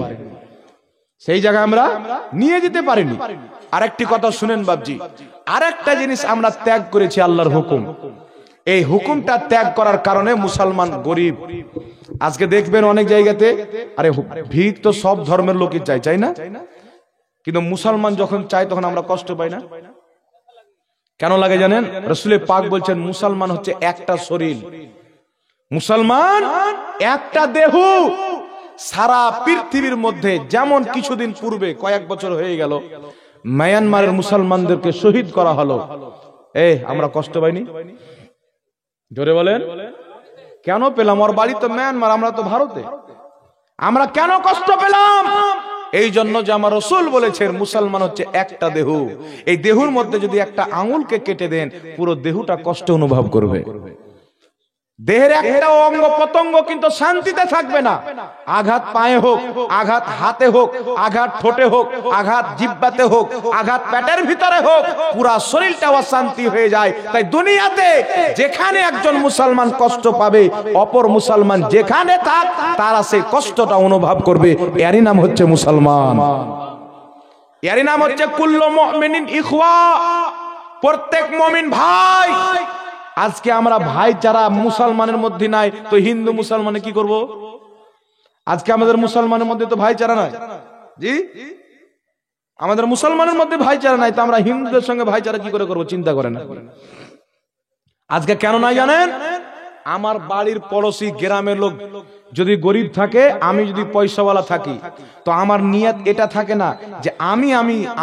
সেই জায়গা আমরা নিয়ে যেতে পারিনি। আরেকটি কথা শুনেন বাবজি, আরেকটা জিনিস আমরা ত্যাগ করেছি, আল্লাহর হুকুম। এই হুকুমটা ত্যাগ করার কারণে মুসলমান গরিব। আজকে দেখবেন অনেক জায়গাতে, আরে ভিক তো সব ধর্মের লোকই চাই, চাই না? কিন্তু মুসলমান যখন চাই তখন আমরা কষ্ট পাই না। কেন লাগে জানেন? রাসূল পাক বলছেন মুসলমান হচ্ছে একটা শরীর, মুসলমান একটা দেহ। সারা পৃথিবীর মধ্যে যেমন কিছুদিন পূর্বে, কয়েক বছর হয়ে গেল, মায়ানমারের মুসলমানদেরকে শহীদ করা হলো, আমরা কষ্ট পাইনি? জোরে বলেন। কেন পেলাম? ওর বাড়ি তো মায়ানমার, আমরা তো ভারতে, আমরা কেন কষ্ট পেলাম? এই জন্য যে আমার রাসূল বলেছেন মুসলমান হচ্ছে একটা দেহ। এই দেহের মধ্যে যদি একটা আঙুলকে কেটে দেন, পুরো দেহটা কষ্ট অনুভব করবে। দেহের একটা অঙ্গ প্রত্যঙ্গ কিন্তু শান্তিতে থাকবে না। আঘাত পায়ে হোক, আঘাত হাতে হোক, আঘাত ঠোঁটে হোক, আঘাত জিহ্বাতে হোক, আঘাত পেটের ভিতরে হোক, পুরা শরীরটা অশান্তি হয়ে যায়। তাই দুনিয়াতে যেখানে একজন মুসলমান কষ্ট পাবে, অপর মুসলমান যেখানে থাক তারা সেই কষ্টটা অনুভব করবে। এরই নাম হচ্ছে মুসলমান, এরই নাম হচ্ছে কুল্লু মুমিনিন ইখওয়া, প্রত্যেক মুমিন ভাই। আজকে আমরা ভাইচারা মুসলমানের মধ্যে নাই, তো হিন্দু মুসলমানে কি করব? আজকে আমাদের মুসলমানের মধ্যে তো ভাইচারা নাই, জি, আমাদের মুসলমানের মধ্যে ভাইচারা নাই, তো আমরা হিন্দুদের সঙ্গে ভাইচারা কি করে করব? চিন্তা করেন। আজকে কেন নাই জানেন? আমার বাড়ির পড়োশি গ্রামের লোক যদি গরিব থাকে, আমি যদি পয়সাওয়ালা থাকি, তো আমার নিয়ত এটা থাকে না যে আমি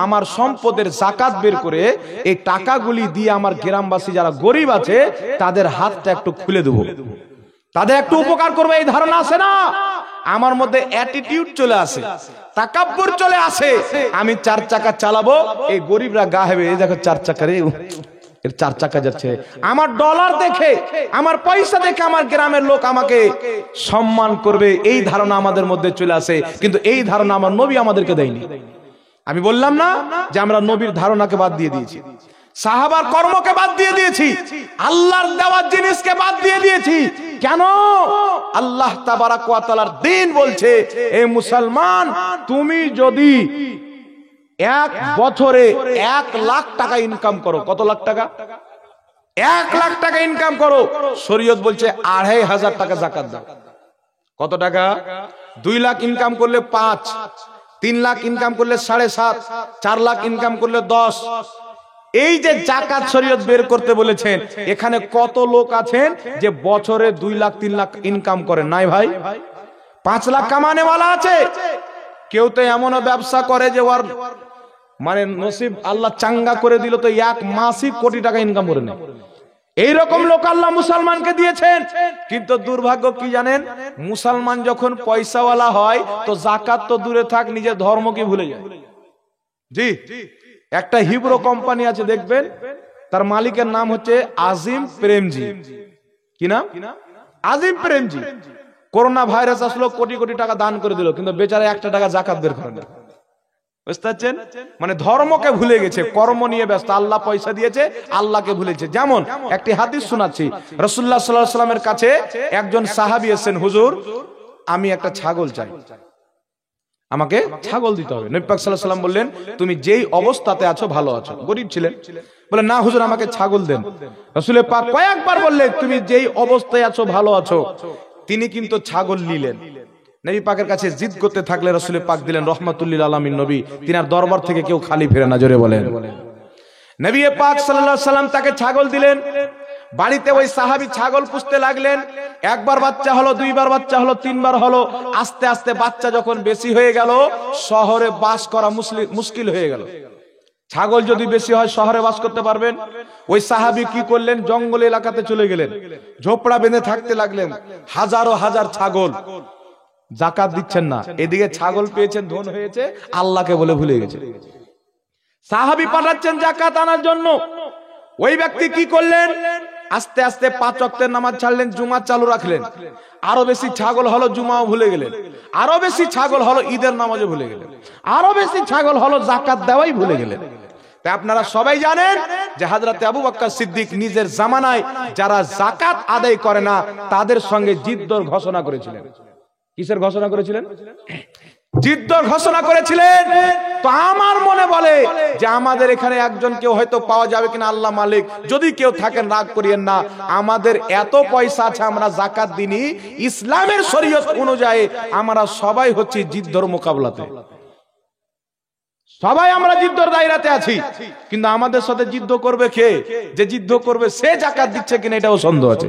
আমার সম্পদের যাকাত বের করে এই টাকাগুলি দিয়ে আমার গ্রামবাসী যারা গরিব আছে তাদের হাতটা একটু খুলে দেব, তাদের একটু উপকার করবো, এই ধারণা আছে না? আমার মধ্যে অ্যাটিটিউড চলে আসে, তাকাব্বুর চলে আসে। আমি 4 চাকা চালাবো, এই গরিবরা গা হেবে, এই দেখো 4 চাকা রে, এর 4 চাকা যাচ্ছে। আমার ডলার দেখে, আমার পয়সা দেখে আমার গ্রামের লোক আমাকে সম্মান করবে, এই ধারণা আমাদের মধ্যে চলে আসে। কিন্তু এই ধারণা আমার নবী আমাদেরকে দেয়নি। আমি বললাম না যে আমরা নবীর ধারণাকে বাদ দিয়ে দিয়েছি, সাহাবার কর্মকে বাদ দিয়ে দিয়েছি, আল্লাহর দেওয়া জিনিসকে বাদ দিয়ে দিয়েছি। কেন? আল্লাহ তাবারাক ওয়া তাআলার দ্বীন বলছে, এ মুসলমান, তুমি যদি 1 বছরে 1 লাখ টাকা ইনকাম করো, কত লাখ টাকা? 1 লাখ টাকা ইনকাম করো, শরীয়ত বলছে 2500 টাকা যাকাত দাও। কত টাকা? 2 লাখ ইনকাম করলে 5, 3 লাখ ইনকাম করলে 7.5, 4 লাখ ইনকাম করলে 10। এই যে যাকাত শরীয়ত বের করতে বলেছেন, এখানে কত লোক আছেন যে বছরে 2 লাখ 3 লাখ ইনকাম করেন? নাই ভাই, 5 লাখ কামানেওয়ালা আছে। কেউ তো এমনও ব্যবসা করে যে ওর মানে নসিব আল্লাহ চাঙ্গা করে দিল, তো 1 মাসই কোটি টাকা ইনকাম করে নেয়। এইরকম লোক আল্লাহ মুসলমানকে দিয়েছেন। কিন্তু দুর্ভাগ্য কি জানেন, মুসলমান যখন পয়সাওয়ালা হয় তো জাকাত তো দূরে থাক, নিজের ধর্মকে ভুলে যায়। জি, একটা হিব্রো কোম্পানি আছে দেখবেন, তার মালিকের নাম হচ্ছে আজিম প্রেমজি। কি নাম? আজিম প্রেমজি। করোনা ভাইরাস আসলো, কোটি কোটি টাকা দান করে দিল, কিন্তু বেচারা 1 টাকা জাকাত বের করে না। বুঝতে পারছেন? মানে ধর্মকে ভুলে গেছে, কর্ম নিয়ে ব্যস্ত। আল্লাহ পয়সা দিয়েছে, আল্লাহকে ভুলেছে। যেমন একটি হাদিস শোনাচ্ছি, রাসূলুল্লাহ সাল্লাল্লাহু আলাইহি ওয়াসাল্লামের কাছে একজন সাহাবী এসেছেন, হুজুর আমি একটা ছাগল চাই, আমাকে ছাগল দিতে হবে। নবী পাক সাল্লাল্লাহু আলাইহি ওয়াসাল্লাম বললেন, তুমি যেই অবস্থাতে আছো ভালো আছো। গরীব ছিলেন, বলে না হুজুর আমাকে ছাগল দেন। রাসূল পাক কয়েকবার বললেন তুমি যেই অবস্থায় আছো ভালো আছো। তিনি কিন্তু ছাগল নিলেন। নবী পাকের কাছে জিদ করতে থাকলে রাসূল পাক দিলেন, রহমাতুল লিল আলামিন নবী, তিনার দরবার থেকে কেউ খালি ফিরে না। জোরে বলেন। নবী পাক সাল্লাল্লাহু আলাইহি ওয়াসাল্লাম তাকে ছাগল দিলেন। বাড়িতে ওই সাহাবী ছাগল পুষতে লাগলেন। একবার বাচ্চা হলো, দুইবার বাচ্চা হলো, তিনবার হলো। আস্তে আস্তে বাচ্চা যখন বেশি হয়ে গেল, শহরে বাস করা মুশকিল হয়ে গেল। ছাগল যদি বেশি হয় শহরে বাস করতে পারবেন? ওই সাহাবী কি করলেন, জঙ্গল এলাকাতে চলে গেলেন, ঝোপড়া বেঁধে থাকতে লাগলেন। হাজারো হাজার ছাগল, জাকাত দিচ্ছেন না, এদিকে ছাগল পেয়েছেন, ধন হয়েছে, আল্লাহকে বলে ভুলে গেছে। সাহাবী পাঠাচ্ছেন জাকাত আনার জন্য। ওই ব্যক্তি কি করলেন, আস্তে আস্তে 5 ওয়াক্তের নামাজ ছাড়লেন, জুমা চালু রাখলেন। আরো বেশি ছাগল হলো, জুমাও ভুলে গেলেন। আরো বেশি ছাগল হলো, ঈদের নামাজও ভুলে গেলেন। আরো বেশি ছাগল হলো, জাকাত দেওয়াই ভুলে গেলেন। তাই আপনারা সবাই জানেন যে হযরতে আবু বকর সিদ্দিক নিজের জামানায় যারা জাকাত আদায় করে না তাদের সঙ্গে জিদ্দর ঘোষণা করেছিলেন। কিসের ঘোষণা করেছিলেন? জিদ্দর ঘোষণা করেছিলেন। তো আমার মনে বলে যে আমাদের এখানে একজন কেউ হয়তো পাওয়া যাবে কিনা, আল্লাহ মালিক, যদি কেউ থাকেন রাগ করিয়েন না। আমাদের এত পয়সা আছে, আমরা জাকাত দিনি। ইসলামের শরীয়ত অনুযায়ী আমরা সবাই হচ্ছে জিদ্দর মোকাবিলাতে, সবাই আমরা জিদ্দর দায়রাতে আছি। কিন্তু আমাদের সাথে জিদ্দ করবে কে? যে জিদ্দ করবে সে জাকাত দিচ্ছে কিনা এটাও সন্দেহ আছে।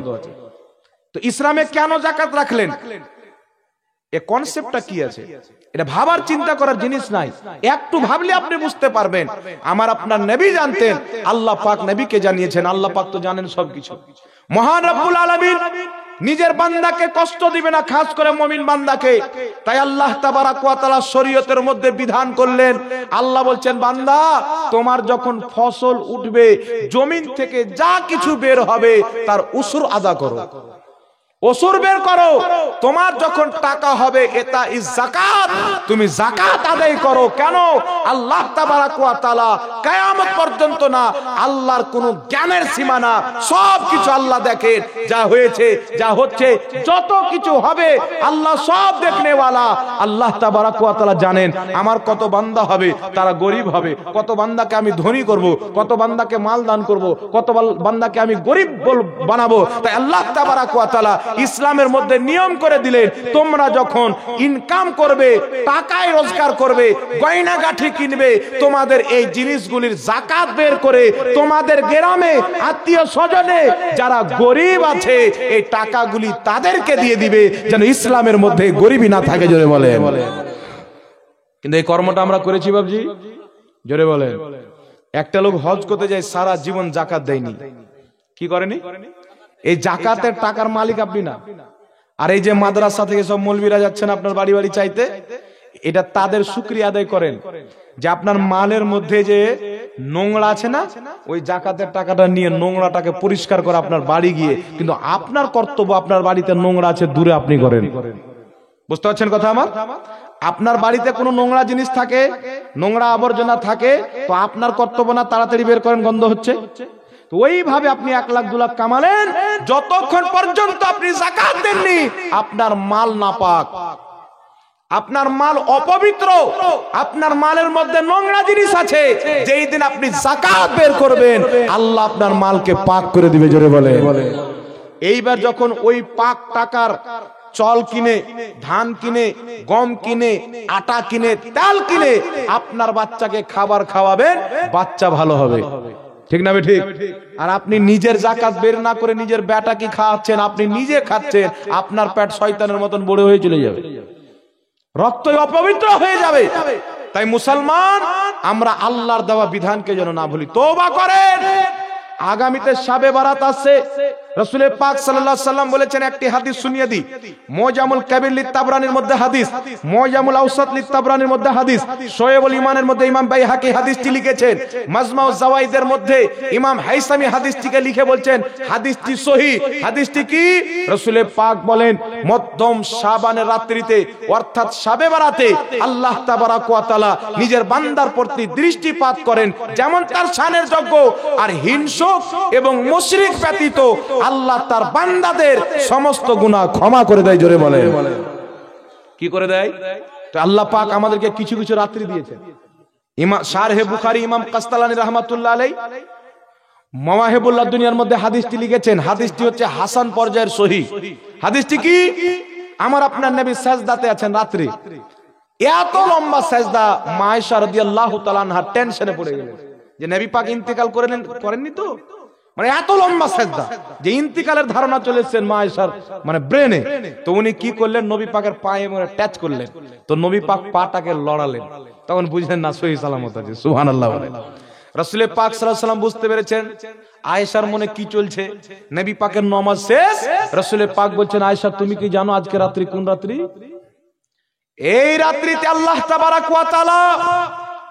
তো ইসলামে কেন জাকাত রাখলেন, এ কনসেপ্টটা কি আছে, এটা ভাবার চিন্তা করার জিনিস নাই। একটু ভাবলে আপনি বুঝতে পারবেন। আমার আপনার নবী জানতেন, আল্লাহ পাক নবীকে জানিয়েছেন, আল্লাহ পাক তো জানেন সবকিছু। মহান রব্বুল আলামিন নিজের বান্দাকে কষ্ট দিবে না, খাস করে মুমিন বান্দাকে। তাই আল্লাহ তাবারাক ওয়া তাআলা শরীয়তের মধ্যে বিধান করলেন। আল্লাহ বলছেন, বান্দা তোমার যখন ফসল উঠবে, জমিন থেকে যা কিছু বের হবে তার উসুর আদা করো, ওসুর বের করো। তোমার যখন টাকা হবে, এটা ইজ যাকাত, তুমি যাকাত আদায় করো। কেন? আল্লাহ তাবারাক ওয়া তাআলা কিয়ামত পর্যন্ত না, আল্লাহর কোনো জ্ঞানের সীমা না, সব কিছু আল্লাহ দেখেন। যা হয়েছে, যা হচ্ছে, যত কিছু হবে, আল্লাহ সব দেখনেওয়ালা। আল্লাহ তাবারাক ওয়া তাআলা জানেন আমার কত বান্দা হবে, তারা গরিব হবে, কত বান্দাকে আমি ধনী করব, কত বান্দাকে মাল দান করব, কত বান্দাকে আমি গরিব বানাবো। তাই আল্লাহ তাবারাক ওয়া তাআলা ইসলামের মধ্যে নিয়ম করে দিলেন, তোমরা যখন ইনকাম করবে, টাকায় রোজগার করবে, গয়না গাঠি কিনবে, তোমাদের এই জিনিসগুলির যাকাত বের করে তোমাদের গ্রামে আত্মীয় স্বজনে যারা গরিব আছে এই টাকাগুলি তাদেরকে দিয়ে দিবে, যেন ইসলামের মধ্যে গরিবই না থাকে। জোরে বলে। কিন্তু এই কর্মটা আমরা করেছি বাবজি? জোরে বলে। একটা লোক হজ করতে যায়, সারা জীবন যাকাত দেয়নি। কি করেনি? এই জাকাতের টাকার মালিক আপনি না। আর এই যে মাদ্রাসা থেকে সব মৌলবীরা যাচ্ছেন আপনার বাড়ি বাড়ি চাইতে, এটা তাদের শুকরিয়া আদায় করেন যে আপনার মালের মধ্যে যে নোংরা আছে না, ওই জাকাতের টাকাটা নিয়ে নোংরাটাকে পরিষ্কার করে আপনার বাড়ি গিয়ে, কিন্তু আপনার কর্তব্য আপনার বাড়িতে নোংরা আছে দূরে আপনি করেন। বুঝতে পারছেন কথা আমার? আপনার বাড়িতে কোনো নোংরা জিনিস থাকে, নোংরা আবর্জনা থাকে, তো আপনার কর্তব্য না তাড়াতাড়ি বের করেন, গন্ধ হচ্ছে। তো ওইভাবে আপনি 1 লাখ 2 লাখ কামালেন, যতক্ষণ পর্যন্ত আপনি যাকাত দেননি আপনার মাল নাপাক, আপনার মাল অপবিত্র, আপনার মালের মধ্যে নোংরা জিনিস আছে। যেই দিন আপনি যাকাত বের করবেন, আল্লাহ আপনার মালকে পাক করে দিবে। জোরে বলে। এইবার যখন ওই পাক টাকার চাল কিনে, ধান কিনে, গম কিনে, আটা কিনে, তেল কিনে আপনার বাচ্চাকে খাবার খাওয়াবেন, বাচ্চা ভালো হবে। ঠিক না ঠিক? আর আপনি নিজের যাকাত বের না করে নিজের বেটাকে খাওয়াচ্ছেন, আপনি নিজে খাচ্ছেন, আপনার পেট শয়তানের মতন বড় হয়ে চলে যাবে, রক্ত অপবিত্র হয়ে যাবে। তাই মুসলমান, আমরা আল্লাহর দেওয়া বিধানকে যেন না ভুলি। তওবা করেন, আগামীতে শাবে বারাত আছে। রাসূল পাক সাল্লাল্লাহু আলাইহি সাল্লাম বলেছেন, একটি হাদিস শুনিয়ে দিই। মুজামুল কাবির লিত-তাবরানির মধ্যে হাদিস, মুজামুল আওসাত লিত-তাবরানির মধ্যে হাদিস, শোয়েবুল ঈমানের মধ্যে ইমাম বাইহাকি হাদিসটি লিখেছেন, মাজমাউজ জাওয়াইদের মধ্যে ইমাম হাইসামি হাদিসটিকে লিখে বলছেন হাদিসটি সহিহ। হাদিসটি কি? রাসূল পাক বলেন, মধ্যম শাবানের রাত্রিতে অর্থাৎ শাবে বারাতে আল্লাহ তাবারাক ওয়া তাআলা নিজের বান্দার প্রতি দৃষ্টিপাত করেন যেমন তার শানের যোগ্য, আর হিংসুক এবং মুশরিক ব্যতীত আল্লাহ তার বান্দাদের সমস্ত গুনাহ ক্ষমা করে দেয়। জোরে বলে কি করে দেয়? তো আল্লাহ পাক আমাদেরকে কিছু কিছু রাত্রি দিয়েছেন। ইমাম শারহে বুখারী ইমাম কাসতালানী রাহমাতুল্লাহ আলাইহি মাওয়াহিবুল্লাহ দুনিয়ার মধ্যে হাদিসটি লিখেছেন। হাদিসটি হচ্ছে হাসান পর্যায়ের সহিহ। হাদিসটি কি? আমার আপনার নবী সাজদাতে আছেন রাত্রি, এত লম্বা সাজদা, মা আয়েশা রাদিয়াল্লাহু তাআলা আনহা টেনশনে পড়ে গেলেন যে নবী পাক ইন্তেকাল করেননি তো, মানে এত লম্বা সাজদা যে ইন্তিকালের ধারণা চলেছেন মা আয়েশার মানে ব্রেনে। তো উনি কি করলেন? নবী পাকের পায়ে মনে টাচ করলেন, তো নবী পাক পাটাকে লড়ালেন, তখন বুঝলেন না সহি সালামত আছে। সুবহানাল্লাহ। রাসূল পাক সাল্লাল্লাহু আলাইহি ওয়াসাল্লাম বুঝতে পেরেছেন আয়েশার মনে কি চলছে। নবী পাকের নামাজ শেষ, রাসূল পাক বলছেন, আয়েশা তুমি কি জানো আজকে রাত্রি কোন রাত্রি? এই রাত্রিতে আল্লাহ তাবারাক ওয়া তাআলা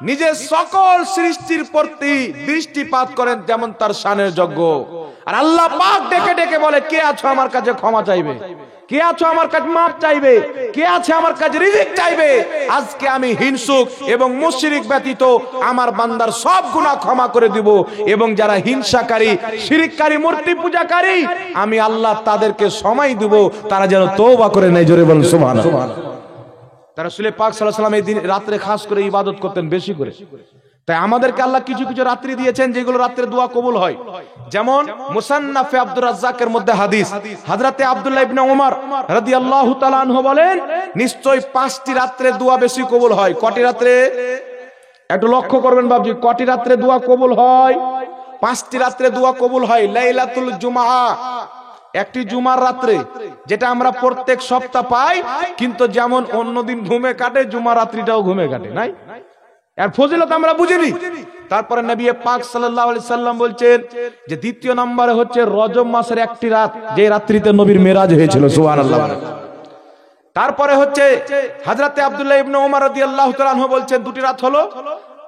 নিজের সকল সৃষ্টির প্রতি দৃষ্টিপাত করেন যেমন তার শানের যোগ্য। আর আল্লাহ পাক ডেকে ডেকে বলে, কে আছো আমার কাছে ক্ষমা চাইবে? কে আছো আমার কাছে মাফ চাইবে? কে আছে আমার কাছে রিজিক চাইবে? আজকে আমি হিংসুক এবং মুশরিক ব্যতীত আমার বান্দার সব গুনাহ ক্ষমা করে দিব, এবং যারা হিংসাকারী, শিরককারী, মূর্তি পূজাকারী, আমি আল্লাহ তাদেরকে সময় দিব তারা যেন তওবা করে নেয়। জোরে বলুন সুবহানাল্লাহ। তারা রাসূল পাক সাল্লাল্লাহু আলাইহি ওয়াসাল্লাম এই দিন রাতে খাস করে ইবাদত করতেন বেশি করে। তাই আমাদেরকে আল্লাহ কিছু কিছু রাত্রি দিয়েছেন যেগুলো রাতে দোয়া কবুল হয়। যেমন মুসান্নাফে আব্দুর রাজ্জাকের মধ্যে হাদিস, হযরতে আব্দুল্লাহ ইবনে ওমর রাদিয়াল্লাহু তাআলা আনহু বলেন, নিশ্চয় 5টি রাতে দোয়া বেশি কবুল হয়। কটি রাতে? একটু লক্ষ্য করবেন বাবজি, কটি রাতে দোয়া কবুল হয়? 5টি রাতে দোয়া কবুল হয়। লাইলাতুল জুমআ, একটি জুমার রাত্রে, যেটা আমরা প্রত্যেক সপ্তাহ পাই, কিন্তু যেমন অন্যদিন ঘুমে কাটে জুমার রাত্রিটাও ঘুমে কাটে, নাই? এর ফজিলত আমরা বুঝিনি। তারপরে নবী পাক সাল্লাল্লাহু আলাইহি সাল্লাম বলছেন যে দ্বিতীয় নম্বরে হচ্ছে রজব মাসের একটি রাত, যে রাত্রিতে নবীর মেরাজ হয়েছিল। সুবহানাল্লাহ। তারপরে হচ্ছে হযরতে আব্দুল্লাহ ইবনে ওমর রাদিয়াল্লাহু তাআলা আনহু বলছেন দুটি রাত হলো,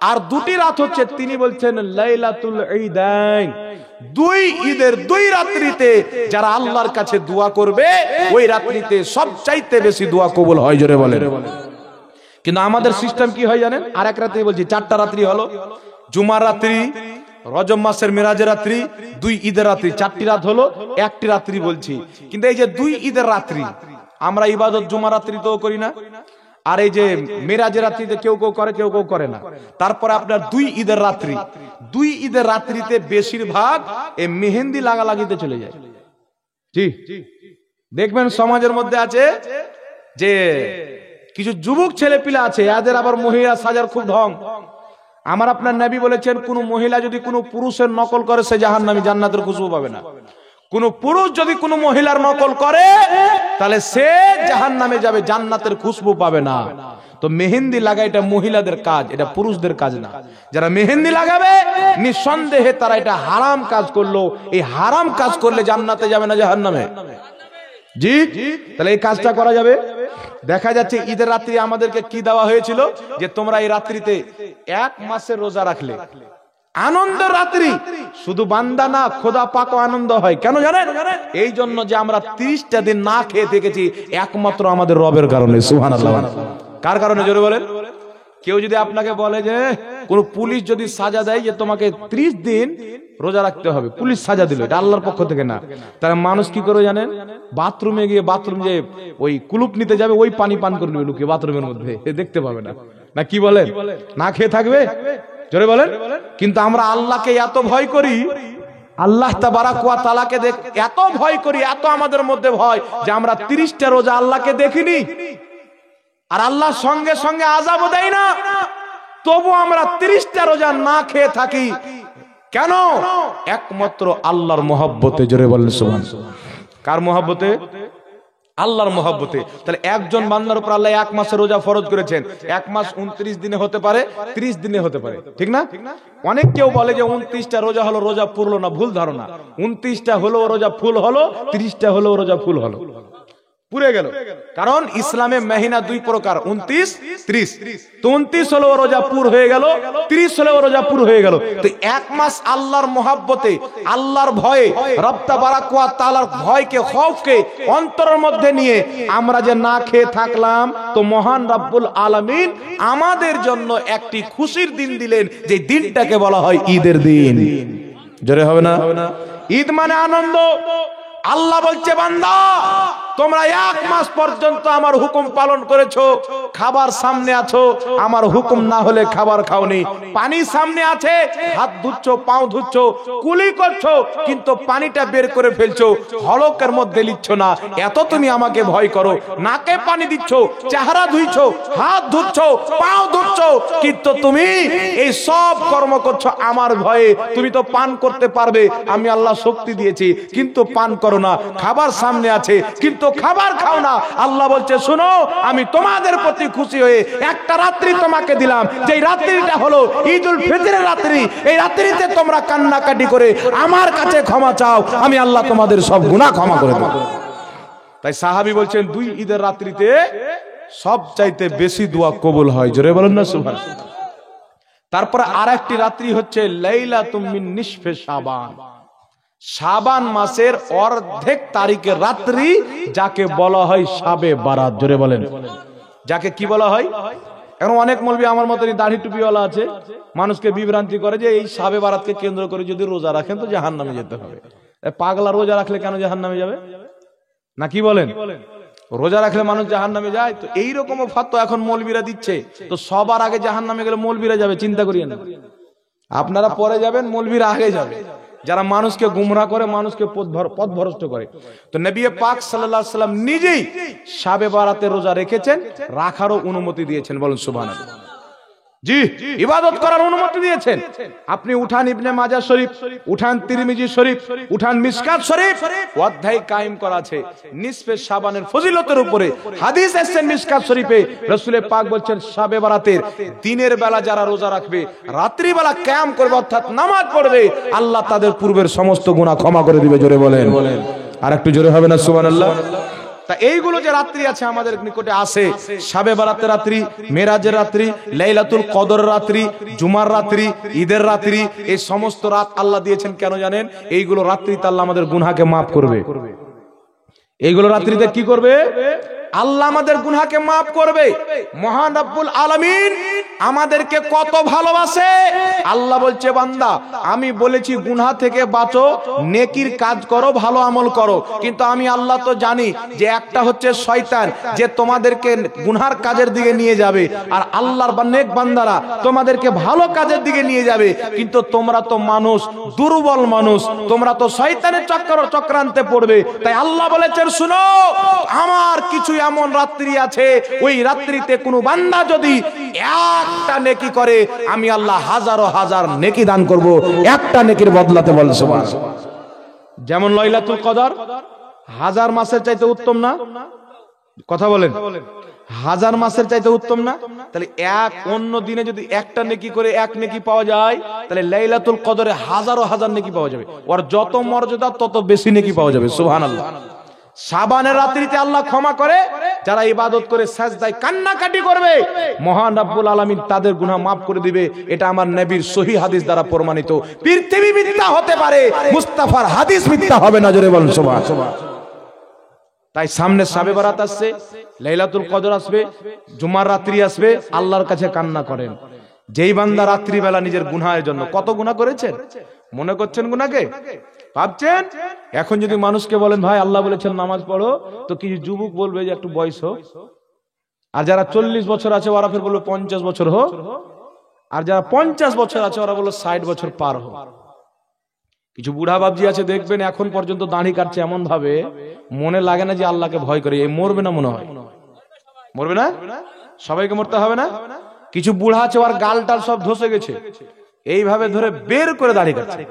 আর দুটি রাত হচ্ছে তিনি বলছেন লাইলাতুল ঈদাইন, দুই ঈদের দুই রাত্রিতে যারা আল্লাহর কাছে দোয়া করবে ওই রাত্রিতে সবচাইতে বেশি দোয়া কবুল হয়। জোরে বলেন। কিন্তু আমাদের সিস্টেম কি হয় জানেন? আর এক রাত্রি বলছি, 4টা রাত্রি হলো, জুমার রাত্রি, রজব মাসের মেরাজের রাত্রি, দুই ঈদের রাত্রি, 4টি রাত হলো, একটি রাত্রি বলছি। কিন্তু এই যে দুই ঈদের রাত্রি আমরা ইবাদত জুমার রাত্রিতেও করি না, আর এই যে মেরাজের রাত্রিতে কেউ কেউ করে, কেউ কেউ করে না। তারপরে আপনার দুই ঈদের রাত্রি, দুই ঈদের রাত্রিতে বেশিরভাগ এই মেহেন্দি লাগালাগিতে চলে যায়। জি, দেখবেন সমাজের মধ্যে আছে যে কিছু যুবক ছেলে পিলা আছে, এদের আবার মহিলা সাজার খুব ঢং। আমার আপনার নবী বলেছেন, কোন মহিলা যদি কোনো পুরুষের নকল করে সে জাহান্নামী, জান্নাতের খুশবু পাবে না। কোন পুরুষ যদি কোন মহিলার নকল করে তাহলে সে জাহান্নামে যাবে, জান্নাতের খুশবু পাবে না। তো মেহেন্দি লাগা এটা মহিলাদের কাজ, এটা পুরুষদের কাজ না। যারা মেহেন্দি লাগাবে নিঃসন্দেহে তারা এটা হারাম কাজ করলো। এই হারাম কাজ করলে জান্নাতে যাবে না জাহান্নামে। জি, তাহলে এই কাজটা করা যাবে। দেখা যাচ্ছে ঈদের রাত্রি আমাদেরকে কি দেওয়া হয়েছিল, যে তোমরা এই রাত্রিতে 1 মাসের রোজা রাখলে, আনন্দ রাত্রি। শুধু বান্দা না, খোদা পাকও আনন্দ হয়। কেন জানেন? এই জন্য যে আমরা 30টা দিন না খেয়ে থেকেছি একমাত্র আমাদের রবের কারণে। সুবহানাল্লাহ। কার কারণে? জোরে বলেন। কেউ যদি আপনাকে বলে যে কোন পুলিশ যদি সাজা দেয় যে তোমাকে 30 দিন রোজা রাখতে হবে, পুলিশ সাজা দিল, এটা আল্লাহর পক্ষ থেকে না, তারা মানুষ কি করে জানেন? বাথরুমে গিয়ে, বাথরুম যে ওই কুলুপ নিতে যাবে, ওই পানি পান করে নেবে লুকিয়ে বাথরুমের মধ্যে, দেখতে পাবে না। না কি বলেন? না খেয়ে থাকবে। জোরে বলেন। কিন্তু আমরা আল্লাহকে এত ভয় করি, আল্লাহ তাবারাক ওয়া তাআলাকে এত ভয় করি, এত আমাদের মধ্যে ভয় যে আমরা 30টা রোজা আল্লাহকে দেখিনি, আর আল্লাহ সঙ্গে সঙ্গে আযাবও দেয় না, তবু আমরা 30টা রোজা না খেয়ে থাকি। কেন? একমাত্র আল্লাহর মহব্বতে। জোরে বলেন সুবহানাল্লাহ। কার মহব্বতে? আল্লাহর মহব্বতে। তাহলে একজন বান্দার উপর আল্লাহ 1 মাসের রোজা ফরজ করেছেন। 1 মাস 29 দিনে হতে পারে, 30 দিনে হতে পারে, ঠিক না? অনেক কেউ বলে যে 29টা রোজা হলো, রোজা পুরলো না, ভুল ধারণা। 29টা হলো রোজা ফুল হলো, 30টা হলো রোজা ফুল হলো, পুরে গেল। কারণ ইসলামে মহিনা 2 প্রকার, 29, 30। তো 29 হলো রোজা পুর হয়ে গেল, 30 হলো রোজা পুর হয়ে গেল। তো 1 মাস আল্লাহর মহব্বতে, আল্লাহর ভয়ে, রব তাবারাক ওয়া তাআলার ভয়কে, খৌফকে অন্তরের মধ্যে নিয়ে আমরা যে না খেয়ে থাকলাম, তো মহান রব্বুল আলামিন আমাদের জন্য একটি খুশির দিন দিলেন, যে দিনটাকে বলা হয় ঈদের দিন। জোরে হবে না? ঈদ মানে আনন্দ। আল্লাহ বলছে, বান্দা তোমরা 1 মাস পর্যন্ত আমার হুকুম পালন করেছো, খাবার সামনে আছো, আমার হুকুম না হলে খাবার খাওনি, পানি সামনে আছে, হাত ধুচ্ছ, পাও ধুচ্ছ, কুলি করছো, কিন্তু পানিটা বের করে ফেলছো, হলকের মধ্যে লিচ্ছ না। এত তুমি আমাকে ভয় করো, নাকে পানি দিচ্ছ, চেহারা ধুইছো, হাত ধুচ্ছ, পাও ধুচ্ছ, কিন্তু তুমি এই সব কর্ম করছো আমার ভয়ে। তুমি তো পান করতে পারবে, আমি আল্লাহ শক্তি দিয়েছি, কিন্তু পান করো না। খাবার সামনে আছে কিন্তু খাবার খাও না। আল্লাহ বলছে, শোনো, আমি তোমাদের প্রতি খুশি হয়ে একটা রাত্রি তোমাকে দিলাম, যেই রাত্রিটা হলো ঈদুল ফিতরের রাত্রি। এই রাত্রিতে তোমরা কান্নাকাটি করে আমার কাছে ক্ষমা চাও, আমি আল্লাহ তোমাদের সব গুনাহ ক্ষমা করে দেব। তাই সাহাবী বলছেন, 2 ঈদের রাত্রিতে সব চাইতে বেশি দোয়া কবুল হয়। জোরে বলেন না সুবহানাল্লাহ। তারপর আরেকটি রাত্রি হচ্ছে লাইলাতুম মিন নিসফে শাবান, শাবান মাসের অর্ধেক তারিখের রাত্রি, যাকে বলা হয় শাবে বারাত। জোরে বলেন, যাকে কি বলা হয়? এখন অনেক মৌলবি আমার মতনই দাড়ি টুপিওয়ালা আছে, মানুষকে বিভ্রান্তি করে যে এই শাবে বারাতকে কেন্দ্র করে যদি রোজা রাখেন তো জাহান্নামে যেতে হবে। পাগলা রোজা রাখলে কেন জাহান্নামে যাবে? না কি বলেন? রোজা রাখলে মানুষ জাহান্নামে যায়? তো এইরকম ফতোয়া এখন মৌলবিরা দিচ্ছে। তো সবার আগে জাহান্নামে গেলে মৌলবিরা যাবে, চিন্তা করিয়েন না। আপনারা পরে যাবেন, মৌলবিরা আগে যাবে, যারা মানুষকে গুমরাহ করে, মানুষকে পথভ্রষ্ট করে। তো নবী পাক সাল্লাল্লাহু আলাইহি ওয়াসাল্লাম নিজেই শাবে বারাতে রোজা রেখেছেন, রাখারও অনুমতি দিয়েছেন। বলুন সুবহানাল্লাহ। জি, ইবাদত করার অনুমতি দিয়েছেন। আপনি উঠান ইবনে মাজাহ শরীফ, উঠান তিরমিজি শরীফ, উঠান মিশকাত শরীফ, অধ্যায় কায়েম করা আছে নিসফে শাবানের ফজিলতের উপরে। হাদিস এসেছে মিশকাত শরীফে, রাসূল পাক বলছেন, শাবে বারাতের দিনের বেলা যারা রোজা রাখবে, রাত্রি বেলা কিয়াম করবে, অর্থাৎ নামাজ পড়বে, আল্লাহ তাদের পূর্বের সমস্ত গুনাহ ক্ষমা করে দিবে। জোরে বলেন, আর একটু জোরে হবে না সুবহানাল্লাহ। তা এইগুলো যে রাত্রি আছে আমাদের নিকটে আছে, শাবে বারাতের রাত্রি, মেরাজের রাত্রি, লাইলাতুল কদরের রাত্রি, জুমার রাত্রি, ঈদের রাত্রি, এই সমস্ত রাত আল্লাহ দিয়েছেন কেন জানেন? এইগুলো রাত্রিতে আল্লাহ আমাদের গুনাহকে মাফ করবে। এইগুলো রাত্রিতে কি করবে? আল্লাহ আমাদের গুনাহকে মাফ করবে। মহান রব্বুল আলামিন আমাদেরকে কত ভালোবাসে। আল্লাহ বলছে, বান্দা আমি বলেছি গুনাহ থেকে বাঁচো, নেকির কাজ করো, ভালো আমল করো, কিন্তু আমি আল্লাহ তো জানি যে একটা হচ্ছে শয়তান, যে তোমাদেরকে গুনার কাজের দিকে নিয়ে যাবে, আর আল্লাহর নেক বান্দারা তোমাদেরকে ভালো কাজের দিকে নিয়ে যাবে। কিন্তু তোমরা তো মানুষ, দুর্বল মানুষ, তোমরা তো শয়তানের চক্রান্তে পড়বে। তাই আল্লাহ বলেছেন, শুনো, আমার কিছু এমন রাত্রি আছে, ওই রাত্রিতে কোনো বান্দা যদি একটা নেকি করে, আমি আল্লাহ হাজারো হাজার নেকি দান করব একটা নেকির বদলাতে। বল সুবহানাল্লাহ। যেমন লাইলাতুল কদর 1000 মাসের চাইতে উত্তম না? কথা বলেন, 1000 মাসের চাইতে উত্তম না? তাহলে এক অন্য দিনে যদি একটা নেকি করে 1 নেকি পাওয়া যায়, তাহলে লাইলাতুল কদরে হাজারো হাজার নেকি পাওয়া যাবে। ওর যত মর্যাদা তত বেশি নেকি পাওয়া যাবে। সুবহানাল্লাহ। শাবানের রাত্রিতে আল্লাহ ক্ষমা করে, যারা ইবাদত করে সাজদায় কান্নাকাটি করবে, মহান রব্বুল আলামিন তাদের গুনাহ মাফ করে দিবে। এটা আমার নবীর সহিহ হাদিস দ্বারা প্রমাণিত। পৃথিবী মিথ্যা হতে পারে, মুস্তাফার হাদিস মিথ্যা হবে না। জোরে বলুন সুবহানাল্লাহ। তাই সামনে শাবে বারাত আসছে, লাইলাতুল কদর আসবে, জুমার রাত্রি আসবে, আল্লাহর কাছে কান্না করেন। যেই বান্দা রাত্রি বেলা নিজের গুনাহের জন্য, কত গুনাহ করেছেন মনে করছেন? গুনাহকে ভাবছেন? এখন যদি মানুষকে বলেন, ভাই আল্লাহ বলেছেন নামাজ পড়ো, তো কিছু যুবক বলবে যে একটু বয়স হোক, আর যারা 40 বছর আছে ওরা ফের বলবে 50 বছর হোক, আর যারা 50 বছর আছে ওরা বললো 60 বছর পার হোক। কিছু বুড়া বাবজি আছে দেখবেন এখন পর্যন্ত দাড়ি কাটছে এমন ভাবে, মনে লাগে না যে আল্লাহকে ভয় করে। এই মরবে না মনে হয়? মরবে না? সবাইকে মরতে হবে না? কিছু বুড়া আছে ওর গাল টাল সব ধসে গেছে, এইভাবে ধরে বের করে দাড়ি কাটছে,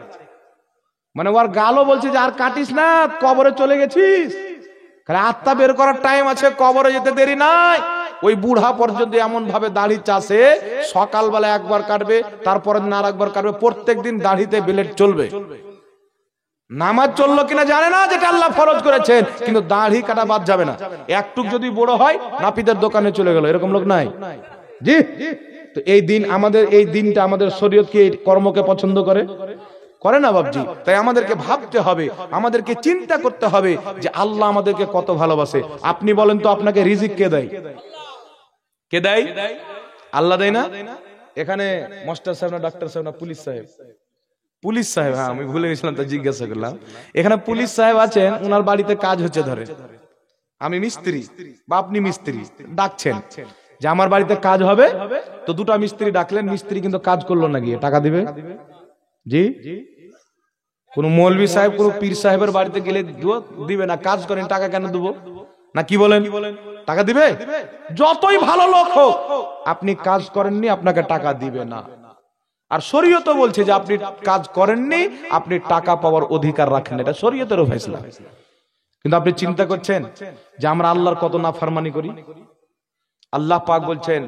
মানে ওর গালও বলছে যে আর কাটিস না, কবরে চলে গেছিস। খালি আত্মা বের করার টাইম আছে, কবরে যেতে দেরি নাই। ওই বুড়া পর্যন্ত এমন ভাবে দাড়ি চাষে, সকালবেলা একবার কাটবে, তারপরে দিন আর একবার কাটবে, প্রত্যেকদিন দাড়িতে ব্লেড চলবে। নামাজ চললো কিনা জানে না, যেটা আল্লাহ ফরজ করেছেন, কিন্তু দাড়ি কাটা বাদ যাবে না। একটুক যদি বড় হয় নাপিতের দোকানে চলে গেল, এরকম লোক নাই? জি। তো এই দিন আমাদের, এই দিনটা আমাদের শরীয়ত কি কর্মকে পছন্দ করে? করে না বাবজি। তাই আমাদেরকে ভাবতে হবে, আমাদেরকে চিন্তা করতে হবে যে আল্লাহ আমাদেরকে কত ভালোবাসে। আপনি বলেন তো, আপনাকে রিজিক কে দেয়? কে দেয়? আল্লাহ দেয় না? এখানে মাস্টার সাহেব না, ডাক্তার সাহেব না, পুলিশ সাহেব? পুলিশ সাহেব, হ্যাঁ আমি ভুলে গেছিলাম, তো জিজ্ঞাসা করলাম। এখানে পুলিশ সাহেব আছেন, ওনার বাড়িতে কাজ হচ্ছে, ধরে আমি মিস্ত্রি বা আপনি মিস্ত্রি, ডাকছেন যে আমার বাড়িতে কাজ হবে, তো দুটো মিস্ত্রি ডাকলেন, মিস্ত্রি কিন্তু কাজ করলো না, গিয়ে টাকা দিবে? জি। কোন মৌলভী সাহেব, কোন পীর সাহেবের বাড়িতে গেলে দিবে না? কাজ করেন, টাকা কেন দেবো না? কি বলেন? টাকা দিবে? যতই ভালো লোক হোক, আপনি কাজ করেননি, আপনাকে টাকা দিবে না। আর শরীয়ত বলছে যে আপনি কাজ করেননি, আপনি টাকা পাওয়ার অধিকার রাখেন, এটা শরীয়তেরও ফয়সালা। কিন্তু আপনি চিন্তা করছেন যে আমরা আল্লাহর কত নাফরমানি করি। আল্লাহ পাক বলছেন,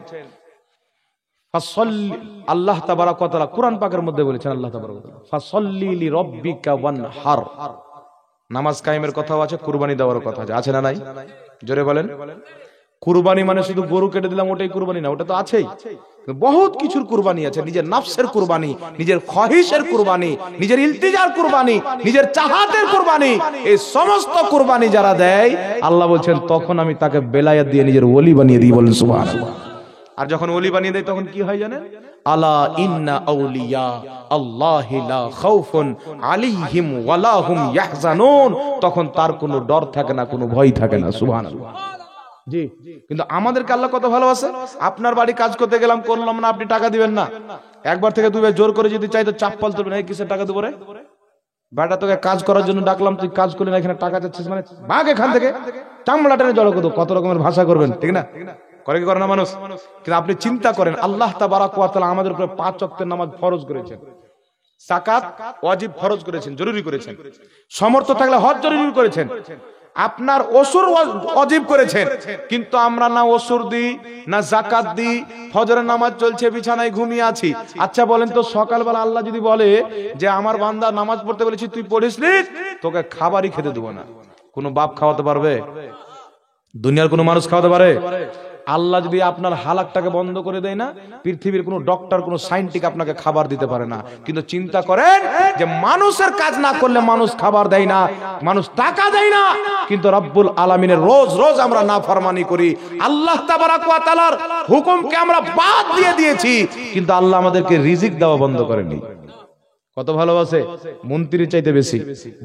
আল্লাহ তাবারাক ওয়া তাআলা কুরআন পাকের মধ্যে বলেছেন, আল্লাহ তাবারাক ওয়া তাআলা ফাসাল্লি লিরাব্বিকা ওয়ানহার। নামাজ কায়েমের কথাও আছে, কুরবানি দেওয়ার কথা আছে না নাই? জোরে বলেন। কুরবানি মানে শুধু গরু কেটে দিলাম ওটাই কুরবানি না, ওটা তো আছেই। বহুত কিছুর কুরবানি আছে, নিজের নফসের কুরবানি, নিজের খহিশের কুরবানি, নিজের ইলতিজার কুরবানি, নিজের চাহাতের কুরবানি। এই সমস্ত কুরবানি যারা দেয়, আল্লাহ বলছেন তখন আমি তাকে বেলায়াত দিয়ে নিজের ওলি বানিয়ে দিই। বলেন সুবহানাল্লাহ। আর যখন ওলি বানিয়ে দেয় তখন কি হয় জানেন? আলা ইন্না আউলিয়া আল্লাহি লা খাউফুন আলাইহিম ওয়ালা হুম ইয়াহজানুন। তখন তার কোনো ডর থাকে না, কোনো ভয় থাকে না। সুবহানাল্লাহ। জি। কিন্তু আমাদেরকে আল্লাহ কত ভালোবাসে। আপনার বাড়ি কাজ করতে গেলাম, করলাম না, আপনি টাকা দিবেন না। একবার থেকে দুইবার জোর করে যদি চাই তো চাপ্পল তুলবেন, এই কিসের টাকা দেবো রে বেটা, তোকে কাজ করার জন্য ডাকলাম, তুই কাজ করলি না, এখানে টাকা চাচ্ছিস মানে ভাগ এখান থেকে, চামড়া টেনে জড়ো করো। কত রকমের ভাষা করবেন, ঠিক না? করে কি করে না মানুষ? কিন্তু আপনি চিন্তা করেন, আল্লাহ তাবারাক ওয়া তাআলা আমাদের উপরে 5 ওয়াক্তের নামাজ ফরজ করেছেন, যাকাত ওয়াজিব ফরজ করেছেন, জরুরি করেছেন, সমর্থ থাকলে হজ জরুরি করেছেন, আপনার ওসুর ওয়াজিব করেছেন। কিন্তু আমরা না ওসুর দিই, না যাকাত দিই, ফজরের নামাজ চলছে, বিছানায় ঘুমিয়ে আছি। আচ্ছা বলেন তো, সকালবেলা আল্লাহ যদি বলে যে আমার বান্দা নামাজ পড়তে বলেছি, তুই পড়িসনি, তোকে খাবারই খেতে দেবো না, কোনো বাপ খাওয়াতে পারবে? দুনিয়ার কোনো মানুষ খাওয়াতে পারে? আল্লাহ যদি আপনার হালাকটাকে বন্ধ করে দেয় না, পৃথিবীর কোনো ডক্টর, কোনো সায়েন্টিস্ট আপনাকে খাবার দিতে পারে না। কিন্তু চিন্তা করেন যে মানুষের কাজ না করলে মানুষ খাবার দেয় না, মানুষ টাকা দেয় না, কিন্তু রব্বুল আলামিনের রোজ রোজ আমরা নাফরমানি করি। আল্লাহ তাবারাক ওয়া তাআলার হুকুমকে আমরা বাদ দিয়ে দিয়েছি, কিন্তু আল্লাহ আমাদেরকে রিজিক দেওয়া বন্ধ করেনি। কত ভালোবাসে। মন্ত্রী চাইতে বেশি,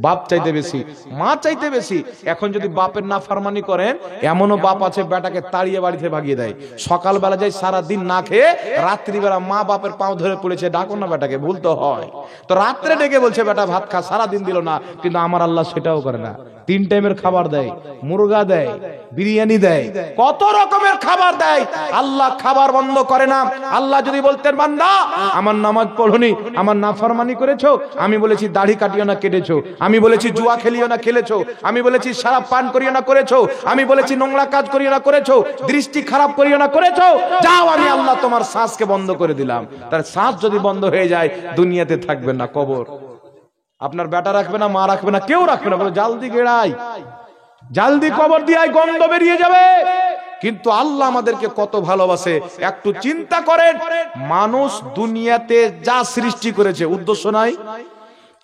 বাপ চাইতে বেশি, মা চাইতে বেশি। এখন যদি বাপের নাফরমানি করেন, এমনও বাপ আছে বেটাকে তাড়িয়ে বাড়িতে ভাগিয়ে দেয়। সকালবেলা যাই সারা দিন না খেয়ে, রাত্রিবেলা মা বাপের পাও ধরে পড়েছে, ডাকো না বেটাকে, ভুল তো হয়। তো রাত্রে ডেকে বলছে বেটা ভাত খা, সারা দিন দিল না। কিন্তু আমার আল্লাহ সেটাও করে না, 3 টাইমের খাবার দেয়, মুরগা দেয়, বিরিয়ানি দেয়, কত রকমের খাবার দেয়। আল্লাহ খাবার বন্ধ করে না। আল্লাহ যদি বলতেন বান্দা আমার নামাজ পড়োনি, আমার নাফরমানি করেছো, আমি বলেছি দাড়ি কাটিও না, কেটেছো, আমি বলেছি জুয়া খেলিও না, খেলেছো, আমি বলেছি শরাব পান করিও না, করেছো, আমি বলেছি নোংরা কাজ করিও না, করেছো, দৃষ্টি খারাপ করিও না, করেছো, যাও আমি আল্লাহ তোমার শ্বাসকে বন্ধ করে দিলাম। তার শ্বাস যদি বন্ধ হয়ে যায়, দুনিয়াতে থাকবেন না, কবর। আপনার বেটা রাখবে না, মা রাখবে না, কেউ রাখবে না, বলে জালদি গেড়াই, জালদি কবর দিয়ে গন্ধ বেরিয়ে যাবে। কিন্তু আল্লাহ আমাদেরকে কত ভালোবাসে। একটু চিন্তা করেন, মানুষ দুনিয়াতে যা সৃষ্টি করেছে উদ্দেশ্য নাই?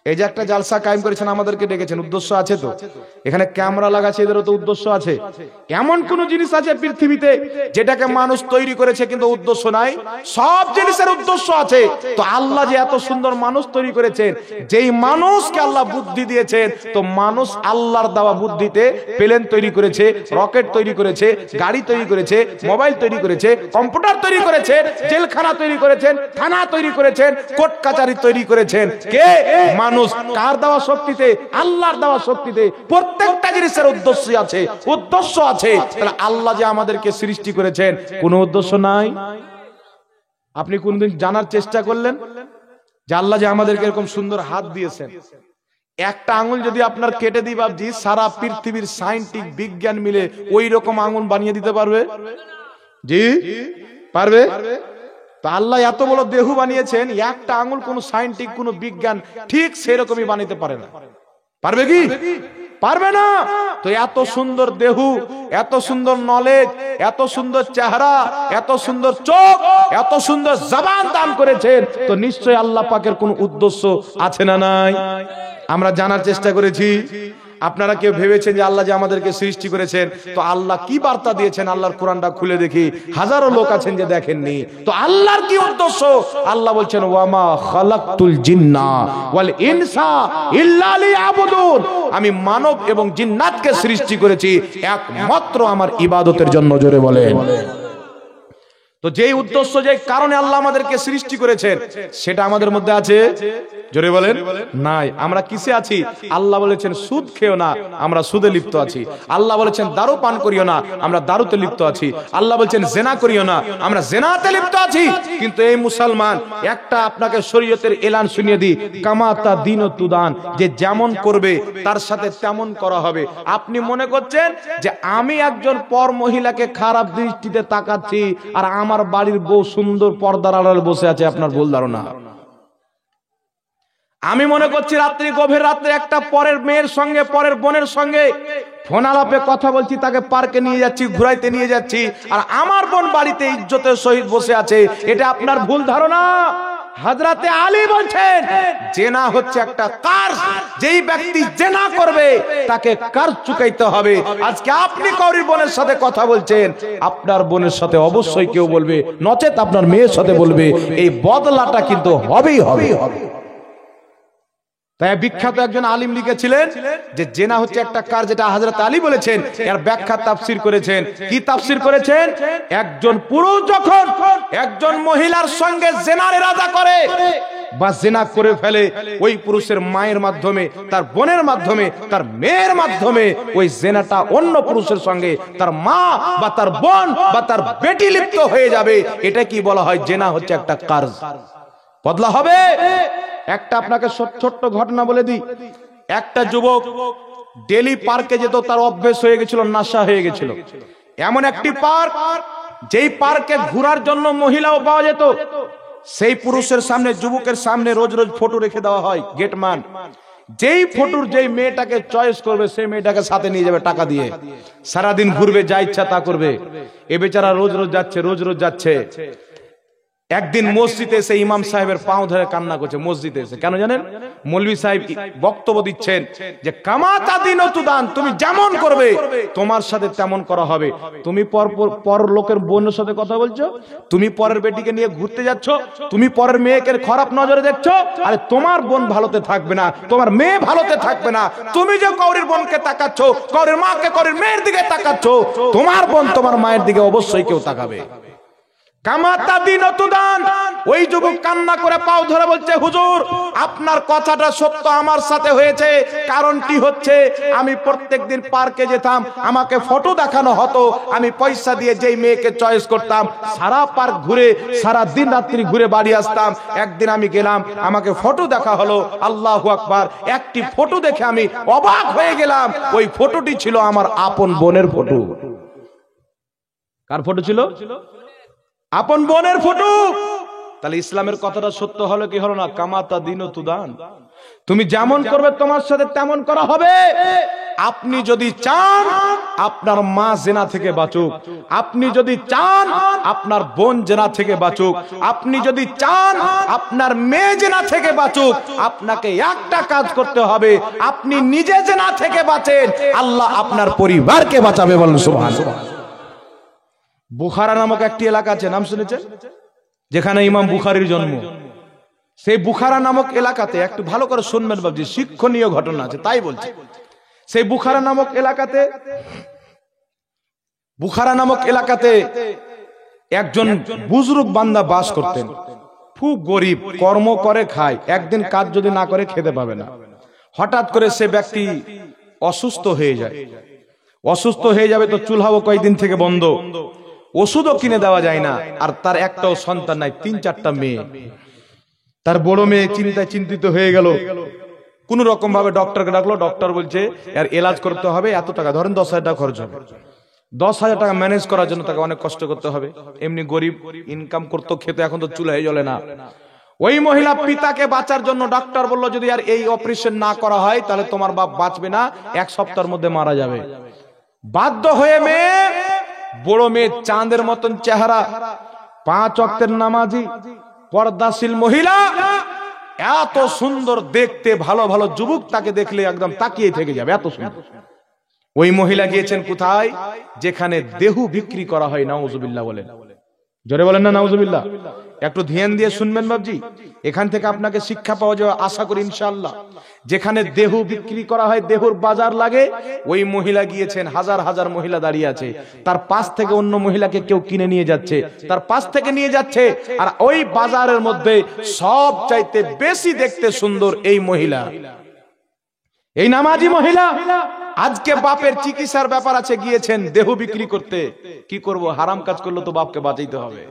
এই যে একটা জালসা কায়েম করেছেন, আমাদেরকে ডেকেছেন, উদ্দেশ্য আছে তো? এখানে ক্যামেরা লাগাচ্ছে, এদেরও তো উদ্দেশ্য আছে। এমন কোন জিনিস আছে পৃথিবীতে যেটাকে মানুষ তৈরি করেছে কিন্তু উদ্দেশ্য নাই? সব জিনিসের উদ্দেশ্য আছে। তো আল্লাহ যে এত সুন্দর মানুষ তৈরি করেছেন, যেই মানুষকে আল্লাহ বুদ্ধি দিয়েছেন, তো মানুষ আল্লাহর দেওয়া বুদ্ধিতে প্লেন তৈরি করেছে, রকেট তৈরি করেছে, গাড়ি তৈরি করেছে, মোবাইল তৈরি করেছে, কম্পিউটার তৈরি করেছেন, জেলখানা তৈরি করেছেন, থানা তৈরি করেছেন, কোর্ট কাচারি তৈরি করেছেন। কে? মানুষ। কার দেওয়া শক্তিতে? আল্লাহর দেওয়া শক্তিতে। প্রত্যেকটা জিনিসের উদ্দেশ্য আছে, উদ্দেশ্য আছে। তাহলে আল্লাহ যে আমাদেরকে সৃষ্টি করেছেন, কোনো উদ্দেশ্য নাই? আপনি কোনদিন জানার চেষ্টা করলেন যে আল্লাহ যে আমাদেরকে এরকম সুন্দর হাত দিয়েছেন, একটা আঙুল যদি আপনার কেটে দিই বাবজি, সারা পৃথিবীর সায়েন্টিফিক বিজ্ঞান মিলে ওই রকম আঙুল বানিয়ে দিতে পারবে? জি পারবে? তা আল্লাহ এত বড় দেহ বানিয়েছেন, একটা আঙুল কোন সায়েন্টিফিক কোন বিজ্ঞান ঠিক সেরকমই বানাতে পারে না। পারবে কি? পারবে না। তো এত সুন্দর দেহ, এত সুন্দর নলেজ, এত সুন্দর চেহারা, এত সুন্দর চোখ, এত সুন্দর জবান দান করেছেন, তো নিশ্চয়ই আল্লাহ পাকের কোন উদ্দেশ্য আছে না নাই? আমরা জানার চেষ্টা করেছি। আপনারা কেউ ভেবেছেন যে আল্লাহ যে আমাদেরকে সৃষ্টি করেছেন, তো আল্লাহ কি বার্তা দিয়েছেন? আল্লাহর কোরআনটা খুলে দেখি, হাজারো লোক আছেন যে দেখেননি। তো আল্লাহর কি উদ্দেশ্য? আল্লাহ বলছেন ওয়ামা খালাকতুল জিন্না ওয়াল ইনসা ইল্লা লিয়াবুদুন, আমি মানব এবং জিন্নাতকে সৃষ্টি করেছি একমাত্র আমার ইবাদতের জন্য। জোরে বলেন। তো যেই উদ্দেশ্য, যে কারণে আল্লাহ আমাদেরকে সৃষ্টি করেছেন, সেটা আমাদের মধ্যে আছে? জোরে বলেন নাই। আমরা কিসে আছি? আল্লাহ বলেছেন সুদ খেও না, আমরা সুদে লিপ্ত আছি। আল্লাহ বলেছেন দারু পান করিও না, আমরা দারুতে লিপ্ত আছি। আল্লাহ বলেছেন জেনা করিও না, আমরা জেনাতে লিপ্ত আছি। কিন্তু এই মুসলমান, একটা আপনাকে শরীয়তের এলান শুনিয়ে দিই, কামাতা দিন ও তুদান, যে যেমন করবে তার সাথে তেমন করা হবে। আপনি মনে করছেন যে আমি একজন পর মহিলাকে খারাপ দৃষ্টিতে তাকাচ্ছি আর আমার বাড়ির বউ সুন্দর পর্দার আড়ালে বসে আছে, আপনার ভুল ধারণা। আমি মনে করছি রাত্রি, গভীর রাত্রে একটা পরের মেয়ের সঙ্গে, পরের বোনের সঙ্গে ফোন আলাপে কথা বলছি, তাকে পার্কে নিয়ে যাচ্ছি, ঘুরাইতে নিয়ে যাচ্ছি, আর আমার বোন বাড়িতে ইজ্জতের সহিত বসে আছে, এটা আপনার ভুল ধারণা। হযরতে আলী বলছেন জেনা হচ্ছে একটা কার্স, যেই ব্যক্তি জেনা করবে তাকে কার্স চুকাইতে হবে। আজকে আপনি কাউরির বোনের সাথে কথা বলছেন, আপনার বোনের সাথে অবশ্যই কেউ বলবে, নচেত আপনার মেয়ের সাথে বলবে, এই বদলাটা কিন্তু হবেই হবে। তাই বিখ্যাত একজন আলিম লিখেছিলেন যে জেনা হচ্ছে একটা কাজ, যেটা হযরত আলী বলেছেন। এর ব্যাখ্যা তাফসীর করেছেন। কি তাফসীর করেছেন? একজন পুরুষ যখন একজন মহিলার সঙ্গে জেনার ইরাদা করে বা জেনা করে ফেলে, ওই পুরুষের মায়ের মাধ্যমে, তার বোনের মাধ্যমে, তার মেয়ের মাধ্যমে ওই জেনাটা অন্য পুরুষের সঙ্গে তার মা বা তার বোন বা তার বেটি লিপ্ত হয়ে যাবে। এটা কি বলা হয়? জেনা হচ্ছে একটা কাজ, বদলা হবে। একটা আপনাকে ছোট্ট ঘটনা বলে দিই। একটা যুবক ডেলি পার্কে যেত, তার অভ্যেস হয়ে গেছিল, নেশা হয়ে গেছিল। এমন একটি পার্ক, যেই পার্কে ঘোরার জন্য মহিলাও পাওয়া যেত, সেই পুরুষের সামনে, যুবকের সামনে রোজ রোজ ফটো রেখে দেওয়া হয় গেটম্যান। যেই ফটোর যেই মেয়েটাকে চয়েস করবে, সেই মেয়েটাকে সাথে নিয়ে যাবে টাকা দিয়ে, সারাদিন ঘুরবে, যা ইচ্ছা তা করবে। এ বেচারা রোজ রোজ যাচ্ছে, রোজ রোজ যাচ্ছে। একদিন মসজিদে এসে ইমাম সাহেবের পাও ধরে কান্না করছে। মসজিদে এসে কেন জানেন? মৌলভী সাহেব বক্তব্য দিচ্ছেন যে কামাতা দিন তুদান, তুমি যেমন করবে তোমার সাথে তেমন করা হবে। তুমি পর লোকের বোনের সাথে কথা বলছো, তুমি পরের বেটিকে নিয়ে ঘুরতে যাচ্ছ, তুমি পরের মেয়েকে খারাপ নজরে দেখছো, আরে তোমার বোন ভালোতে থাকবে না, তোমার মেয়ে ভালোতে থাকবে না। তুমি যে কাউরির বোনকে তাকাচ্ছ, কাউরির মাকে, কাউরির মেয়ের দিকে তাকাচ্ছ, তোমার বোন তোমার মায়ের দিকে অবশ্যই কেউ তাকাবে। কামাতা দিন তুদান। ওই যুবক কান্না করে পাও ধরে বলছে, হুজুর আপনার কথাটা সত্য, আমার সাথে হয়েছে। কারণটি হচ্ছে, আমি প্রত্যেকদিন পার্কে যেতাম, আমাকে ফটো দেখানো হতো, আমি পয়সা দিয়ে যেই মেয়েকে চয়েস করতাম, সারা পার্ক ঘুরে, সারা দিন রাত্রি ঘুরে বাড়ি আসতাম। একদিন আমি গেলাম, আমাকে ফটো দেখা হলো, আল্লাহু আকবার, একটি ফটো দেখে আমি অবাক হয়ে গেলাম। ওই ফটোটি ছিল আমার আপন বোনের ফটো। কার ফটো ছিল? আপন বোনের ফটো। তাহলে ইসলামের কথাটা সত্য হলো কি হলো না? কামাতা দিন তুদান, তুমি যেমন করবে তোমার সাথে তেমন করা হবে। আপনি যদি চান আপনার মা জেনা থেকে বাঁচুক, আপনি যদি চান আপনার বোন জেনা থেকে বাঁচুক, আপনি যদি চান আপনার মেয়ে জেনা থেকে বাঁচুক, আপনাকে একটা কাজ করতে হবে, আপনি নিজে জেনা থেকে বাঁচেন, আল্লাহ আপনার পরিবারকে বাঁচাবে। বলেন সুবহানাল্লাহ। বুখারা নামক একটি এলাকা আছে, নাম শুনেছেন? যেখানে ইমাম বুখারীর জন্ম। সেই বুখারা নামক এলাকাতে, একটু ভালো করে শুনবেন বাবজি, শিক্ষণীয় ঘটনা আছে, তাই বলছি। সেই বুখারা নামক এলাকাতে একজন বুজরুগ বান্দা বাস করতেন, খুব গরিব, কর্ম করে খায়, একদিন কাজ যদি না করে খেতে পাবে না। হঠাৎ করে সে ব্যক্তি অসুস্থ হয়ে যায়। অসুস্থ হয়ে যাবে তো চুলহাও কয়েকদিন থেকে বন্ধ, ওষুধও কিনে দেওয়া যায় না, আর তার একটাও সন্তান নাই, 3-4টা মেয়ে। তার বড় মেয়ে চিন্তিত হয়ে গেল, কোন রকম ভাবে ডক্টরকে ডাকলো, ডক্টর বলছে এর এলাজ করতে হবে এত টাকা, ধরেন 10,000 টাকা খরচ হবে। 10,000 টাকা ম্যানেজ করার জন্য তাকে অনেক কষ্ট করতে হবে। এমনি গরিব, ইনকাম করতো, খেতে, এখন তো চুলায় জ্বলে না। ওই মহিলা পিতাকে বাঁচার জন্য ডাক্তার বলল যদি আর এই অপারেশন না করা হয় তাহলে তোমার বাপ বাঁচবে না, 1 সপ্তাহের মধ্যে মারা যাবে। বাধ্য হয়ে মেয়ে, বড় মেয়ে, চাঁদের মতন চেহারা, 5 ওয়াক্তের নামাজি, পর্দাশীল মহিলা, এত সুন্দর দেখতে, ভালো ভালো যুবক তাকে দেখলে একদম তাকিয়ে থেকে যাবে, এত সুন্দর। ওই মহিলা গিয়েছেন কোথায়? যেখানে দেহ বিক্রি করা হয়। নাউজুবিল্লাহ বলেন, জোরে বলেন না নাউজুবিল্লাহ। একটু ধ্যান দিয়ে শুনবেন বাবজি, এখান থেকে আপনাকে শিক্ষা পাওয়া যাবে আশা করি ইনশাআল্লাহ। যেখানে দেহ বিক্রি করা হয়, দেহর বাজার লাগে, ওই মহিলা গিয়েছেন। হাজার হাজার মহিলা দাঁড়িয়ে আছে, তার পাশ থেকে অন্য মহিলাকে কেউ কিনে নিয়ে যাচ্ছে, তার পাশ থেকে নিয়ে যাচ্ছে। আর ওই বাজারের মধ্যে সব চাইতে বেশি দেখতে সুন্দর এই মহিলা, এই নামাজি মহিলা। আজকে বাপের চিকিৎসার ব্যাপার আছে, গিয়েছেন দেহ বিক্রি করতে। কি করব, হারাম কাজ করলে তো বাপকে বাঁচাইতে হবে।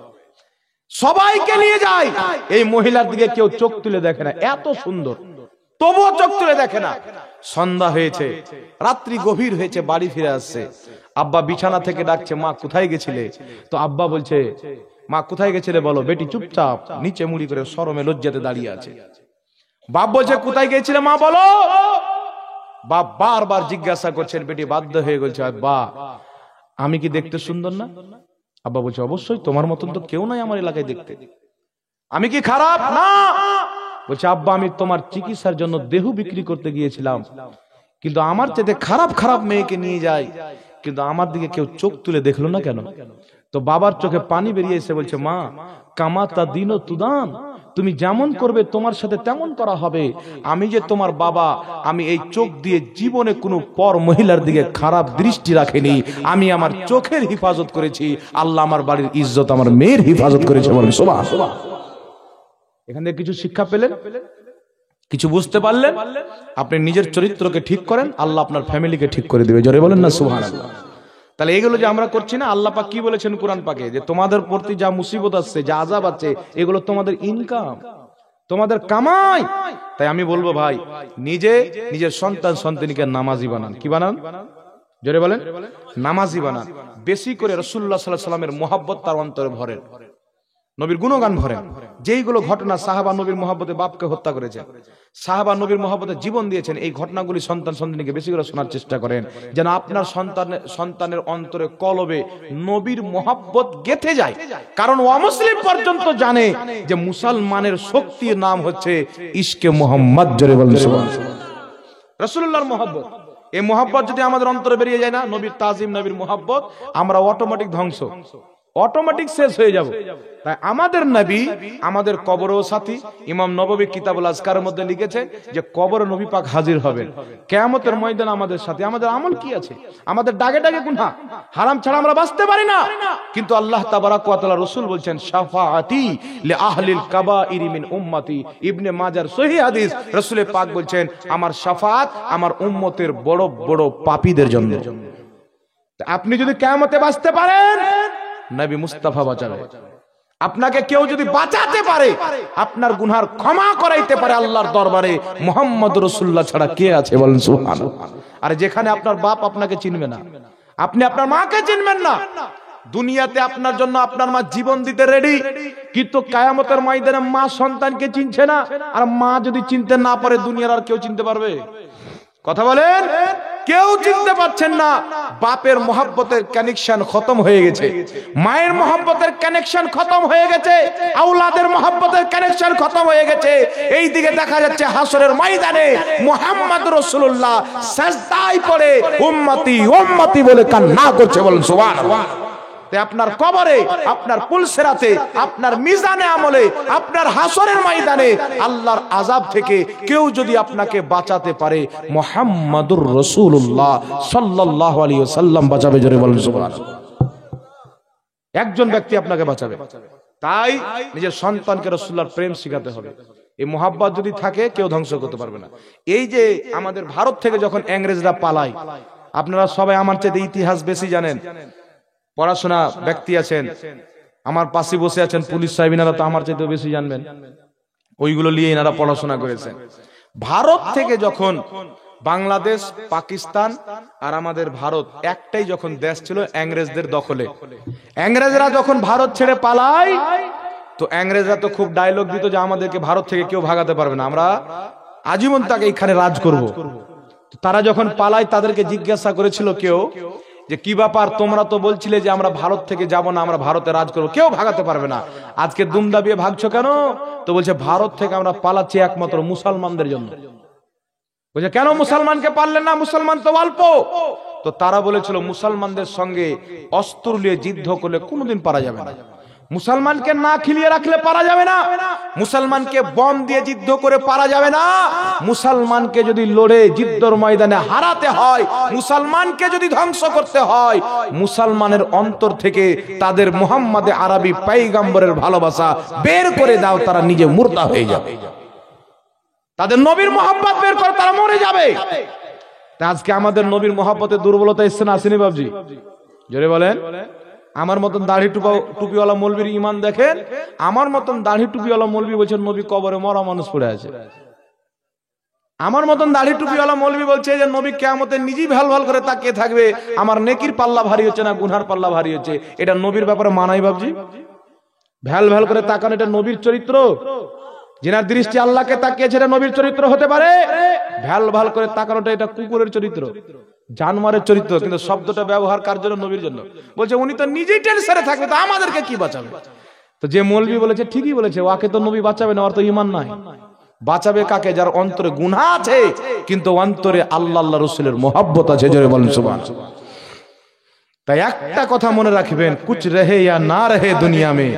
সবাইকে নিয়ে যায়, এই মহিলার দিকে কেউ চোখ তুলে দেখে না, এত সুন্দর, তবুও চোখ তুলে দেখে না। সন্ধ্যা হয়েছে, রাত্রি গভীর হয়েছে, বাড়ি ফিরে আসছে। আব্বা বিছানা থেকে ডাকছে, মা কোথায় গেছিলে? তো আব্বা বলছে, মা কোথায় গেছিলে বলো? বেটি চুপচাপ নিচে মুড়ি করে শরমে লজ্জাতে দাঁড়িয়ে আছে। বাপ বলছে কোথায় গেছিলে মা বলো? বাপ বারবার জিজ্ঞাসা করছেন, বেটি বাধ্য হয়ে বলছে, আব্বা আমি কি দেখতে সুন্দর না? আব্বা বলছে অবশ্যই, তোমার মতন তো কেউ নাই আমার এলাকায় দেখতে। আমি কি খারাপ? না। বলছে আব্বা আমি তোমার চিকিৎসার জন্য দেহ বিক্রি করতে গিয়েছিলাম, কিন্তু আমার চাইতে খারাপ খারাপ মেয়েকে নিয়ে যায়, কিন্তু আমার দিকে কেউ চোখ তুলে দেখলো না কেন? তো বাবার চোখে পানি বেরিয়ে এসে বলছে, মা কামাতা দিন তুদান, তুমি যেমন করবে তোমার সাথে তেমন করা হবে। আমি যে তোমার বাবা, আমি এই চোখ দিয়ে জীবনে কোনো পর মহিলার দিকে খারাপ দৃষ্টি রাখিনি। আমি আমার চোখের হিফাজত করেছি, আল্লাহ আমার বাড়ির ইজ্জত আমার মেয়ের হিফাজত করেছে। বলেন সুবহানাল্লাহ। এখান থেকে কিছু শিক্ষা পেলেন, কিছু বুঝতে পারলেন। আপনি নিজের চরিত্রকে ঠিক করেন, আল্লাহ আপনার ফ্যামিলিকে ঠিক করে দিবে। জোরে বলেন না সুবহানাল্লাহ। তাহলে এগুলো যে আমরা করছি না, আল্লাহ পাক কি বলেছেন কোরআন পাকে, যে তোমাদের প্রতি যা মুসিবত আসছে, যা আযাব আছে, এগুলো তোমাদের ইনকাম, তোমাদের কামাই। তাই আমি বলবো ভাই, নিজে নিজের সন্তান সন্তানিকে নামাজি বানান। কি বানান? জোরে বলেন, নামাজি বানান। বেশি করে রাসূলুল্লাহ সাল্লাল্লাহু আলাইহি ওয়াসাল্লামের মহব্বত তার অন্তরে ভরেন, নবীর গুণগান ভরেন। যেইগুলো ঘটনা, সাহাবা নবীর মহব্বতে বাপকে হত্যা করেছেন, সাহাবা নবীর মহব্বতে জীবন দিয়েছেন, এই ঘটনাগুলি সন্তান সন্তানকে বেশি করে শোনার চেষ্টা করেন, যেন আপনার সন্তানের অন্তরে কলবে নবীর মহব্বত গেঁথে যায়। কারণ অমুসলিম পর্যন্ত জানে যে মুসলমানের শক্তির নাম হচ্ছে ইশকে মুহাম্মদ। জোরে বলেন সুবহানাল্লাহ। রাসূলুল্লাহর মহব্বত, এই মহব্বত যদি আমাদের অন্তরে বেরিয়ে যায় না, নবীর তাজিম, নবীর মহব্বত, আমরা অটোমেটিক ধ্বংস, অটোমেটিক শেষ হয়ে যাব। তাই আমাদের নবী আমাদের কবরেও সাথী। ইমাম নববী কিতাবুল আজকারের মধ্যে লিখেছে যে কবরে নবী পাক হাজির হবেন কিয়ামতের ময়দানে আমাদের সাথে। আমাদের আমল কি আছে? আমাদের ডাগে ডাগে গুনাহ, হারাম ছাড়া আমরা বাঁচতে পারি না। কিন্তু আল্লাহ তাবারাক ওয়া তাআলা রাসূল বলছেন শাফাআতি লি আহলিল কাবাইরি মিন উম্মতি। ইবনে মাজার সহিহ হাদিস, রাসূল পাক বলছেন আমার শাফাআত আমার উম্মতের বড় বড় পাপীদের জন্য। আপনি যদি কিয়ামতে বাঁচতে পারেন, নবী মুস্তাফা বাঁচাবে আপনাকে। কেউ যদি বাঁচাতে পারে, আপনার গুনার ক্ষমা করাইতে পারে আল্লাহর দরবারে, মুহাম্মদ রাসূলুল্লাহ ছাড়া কে আছে? বলেন সুবহানাল্লাহ। আর যেখানে আপনার বাপ আপনাকে চিনবে না, আপনি আপনার মাকে চিনবেন না, দুনিয়াতে আপনার জন্য আপনার মা জীবন দিতে রেডি, কিন্তু কিয়ামতের ময়দানে মা সন্তানকে চিনছে না। আর মা যদি চিনতে না পারে, দুনিয়ার আর কেউ চিনতে পারবে? কথা বলেন, কেউ চিনতে পারছেন না। বাপের মহব্বতের কানেকশন খতম হয়ে গেছে, মায়ের মহব্বতের কানেকশন খতম হয়ে গেছে, আওলাদের মহব্বতের কানেকশন খতম হয়ে গেছে। এই দিকে দেখা যাচ্ছে হাসরের ময়দানে মুহাম্মদ রাসূলুল্লাহ সিজদায় পড়ে উম্মতি উম্মতি বলে কান্না করছে। বলেন সুবহানাল্লাহ। তাই আপনার কবরে, আপনার পুলসেরাতে, আপনার মিজানে আমলে, আপনার হাসরের ময়দানে আল্লাহর আযাব থেকে কেউ যদি আপনাকে বাঁচাতে পারে, মুহাম্মাদুর রাসূলুল্লাহ সাল্লাল্লাহু আলাইহি ওয়াসাল্লাম বাঁচাবে। জোরে বলেন সুবহানাল্লাহ। একজন ব্যক্তি আপনাকে বাঁচাবে। তাই নিজের সন্তানকে রাসূলুল্লাহর প্রেম শিখাতে হবে। এই মহব্বত যদি থাকে, কেউ ধ্বংস করতে পারবে না। এই যে আমাদের ভারত থেকে যখন ইংরেজরা পালায়, আপনারা সবাই আমার চেয়ে ইতিহাস বেশি জানেন, পড়াশোনা ব্যক্তি আছেন, আমার পাশে বসে আছেন পুলিশ সাহেব, এনারা তো আমার চাইতেও বেশি জানবেন। ওইগুলো নিয়ে এনারা পড়াশোনা করেছেন। ভারত থেকে যখন বাংলাদেশ, পাকিস্তান আর আমাদের ভারত একটাই যখন দেশ ছিল ইংরেজদের দখলে, ইংরেজরা যখন ভারত ছেড়ে পালায়, তো ইংরেজরা তো খুব ডায়লগ দিত যে আমাদেরকে ভারত থেকে কেউ ভাগাতে পারবে না, আমরা আজীবন তাকে এখানে রাজ করব। তারা যখন পালায় তাদেরকে জিজ্ঞাসা করেছিল কেউ যে কি ব্যাপার, তোমরা তো বলছিলে যে আমরা ভারত থেকে যাব না, আমরা ভারতে রাজ করবো, কেউ ভাগাতে পারবে না, আজকে দুম দাবিয়ে ভাগছো কেন? তো বলছে ভারত থেকে আমরা পালাচ্ছি একমাত্র মুসলমানদের জন্য। বলছে কেন মুসলমানকে পারলেন না, মুসলমান তো অল্প। তো তারা বলেছিল মুসলমানদের সঙ্গে অস্ত্র নিয়ে যুদ্ধ করলে কোনোদিন পারা যাবে না, মুসলমানকে না খিলিয়ে রাখলে পারা যাবে না, মুসলমানকে বম দিয়ে যুদ্ধ করে পারা যাবে না, মুসলমানকে যদি লড়ে যুদ্ধের ময়দানে হারাতে হয়, মুসলমানকে যদি ধ্বংস করতে হয়, মুসলমানের অন্তর থেকে তাদের মুহাম্মদে আরবি পয়গম্বরের ভালোবাসা বের করে দাও, তারা নিজে মুর্দা হয়ে যাবে, তাদের নবীর মহব্বত বের করে তারা মরে যাবে। আজকে আমাদের নবীর মহব্বতের দুর্বলতা এসছে না, আসেনি বাবজি? জোরে বলেন। আমার মতন দাড়ি টুপিওয়ালা মৌলবীর ইমান দেখেন, আমার মতন দাড়ি টুপিওয়ালা মৌলবী বলছেন নবী কবরে মরা মানুষ পড়ে আছে। আমার মতন দাড়ি টুপিওয়ালা মৌলবী বলছে যে নবী কিয়ামতে নিজেই ভাল ভাল করে তাকিয়ে থাকবে, আমার নেকির পাল্লা ভারী হচ্ছে না গুনহার পাল্লা ভারী হচ্ছে। এটা নবীর ব্যাপারে মানাই বাবজি? ভ্যাল ভ্যাল করে তাকানো এটা নবীর চরিত্র? যিনার দৃষ্টি আল্লাহকে তাকিয়েছে এটা নবীর চরিত্র হতে পারে? ভ্যাল ভাল করে তাকানোটা এটা কুকুরের চরিত্র, জানোয়ারের চরিত্র। কিন্তু শব্দটা ব্যবহার কার জন্য? নবীর জন্য। বলছে উনি তো নিজেই টেনশনে থাকবে, তো আমাদেরকে কি বাঁচাবে? তো যে মৌলবী বলেছে ঠিকই বলেছে, ওকে তো নবী বাঁচাবে না, ওর তো ঈমান নাই। বাঁচাবে কাকে? যার অন্তরে গুনাহ আছে কিন্তু অন্তরে আল্লাহ আল্লাহ রাসূলের মহব্বত আছে। জোরে বলেন সুবহানাল্লাহ। তাই একটা কথা মনে রাখবেন, কুছ রহে ইয়া না রহে দুনিয়া মে,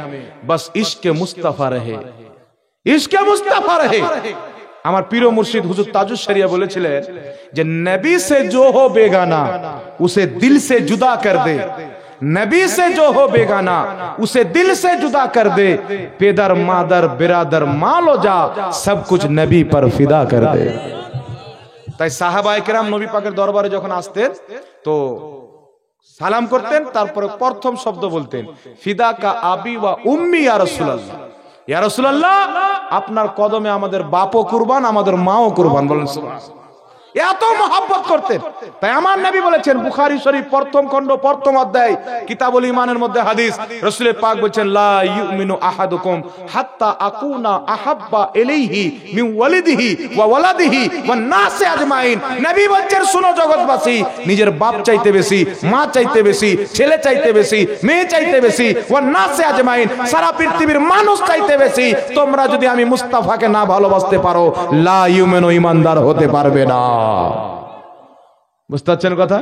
বাস ইশকে মুস্তাফা রহে, ইশকে মুস্তাফা রহে। আমার পীর ও মুর্শিদ হুজুর তাজুস শরিয়া বলেছিলেন যে নবী সে जो हो बेगाना उसे दिल से जुदा कर दे, नबी से जो हो बेगाना उसे दिल से जुदा कर दे, पेदर मादर बिरादर मालो जा सब कुछ नबी पर फिदा कर दे। তাই সাহাবায়ে কেরাম নবী পাকের দরবারে যখন আসতেন তো সালাম করতেন, তারপরে প্রথম শব্দ বলতেন ফিদা কা আবি ওয়া উম্মি ইয়া রাসূলুল্লাহ, ইয়া রাসূলুল্লাহ আপনার কদমে আমাদের বাপও কুরবান, আমাদের মাও কুরবান। বলেন সুবহানাল্লাহ। এত মহব্বত করতেন। তাই আমার নবী বলেছেন বুখারী শরীফ প্রথম খণ্ড প্রথম অধ্যায় কিতাবুল ঈমানের মধ্যে হাদিস, রাসূল পাক বলেছেন লা ইউমিনু আহাদুকুম হাত্তা আকুনা আহাব্বা ইলাইহি মিন ওয়ালিদিহি ওয়া ওয়ালাদিহি ওয়ান নাসি আজমাইন। নবী বলেছেন শুনো জগৎবাসী, নিজের বাপ চাইতে বেশি, মা চাইতে বেশি, ছেলে চাইতে বেশি, মেয়ে চাইতে বেশি, ওয়ান নাসি আজমাইন সারা পৃথিবীর মানুষ চাইতে বেশি তোমরা যদি আমি মুস্তাফাকে না ভালোবাসতে পারো, লা ইউমিনু ঈমানদার হতে পারবে না। বুঝতে পারছেন কথা?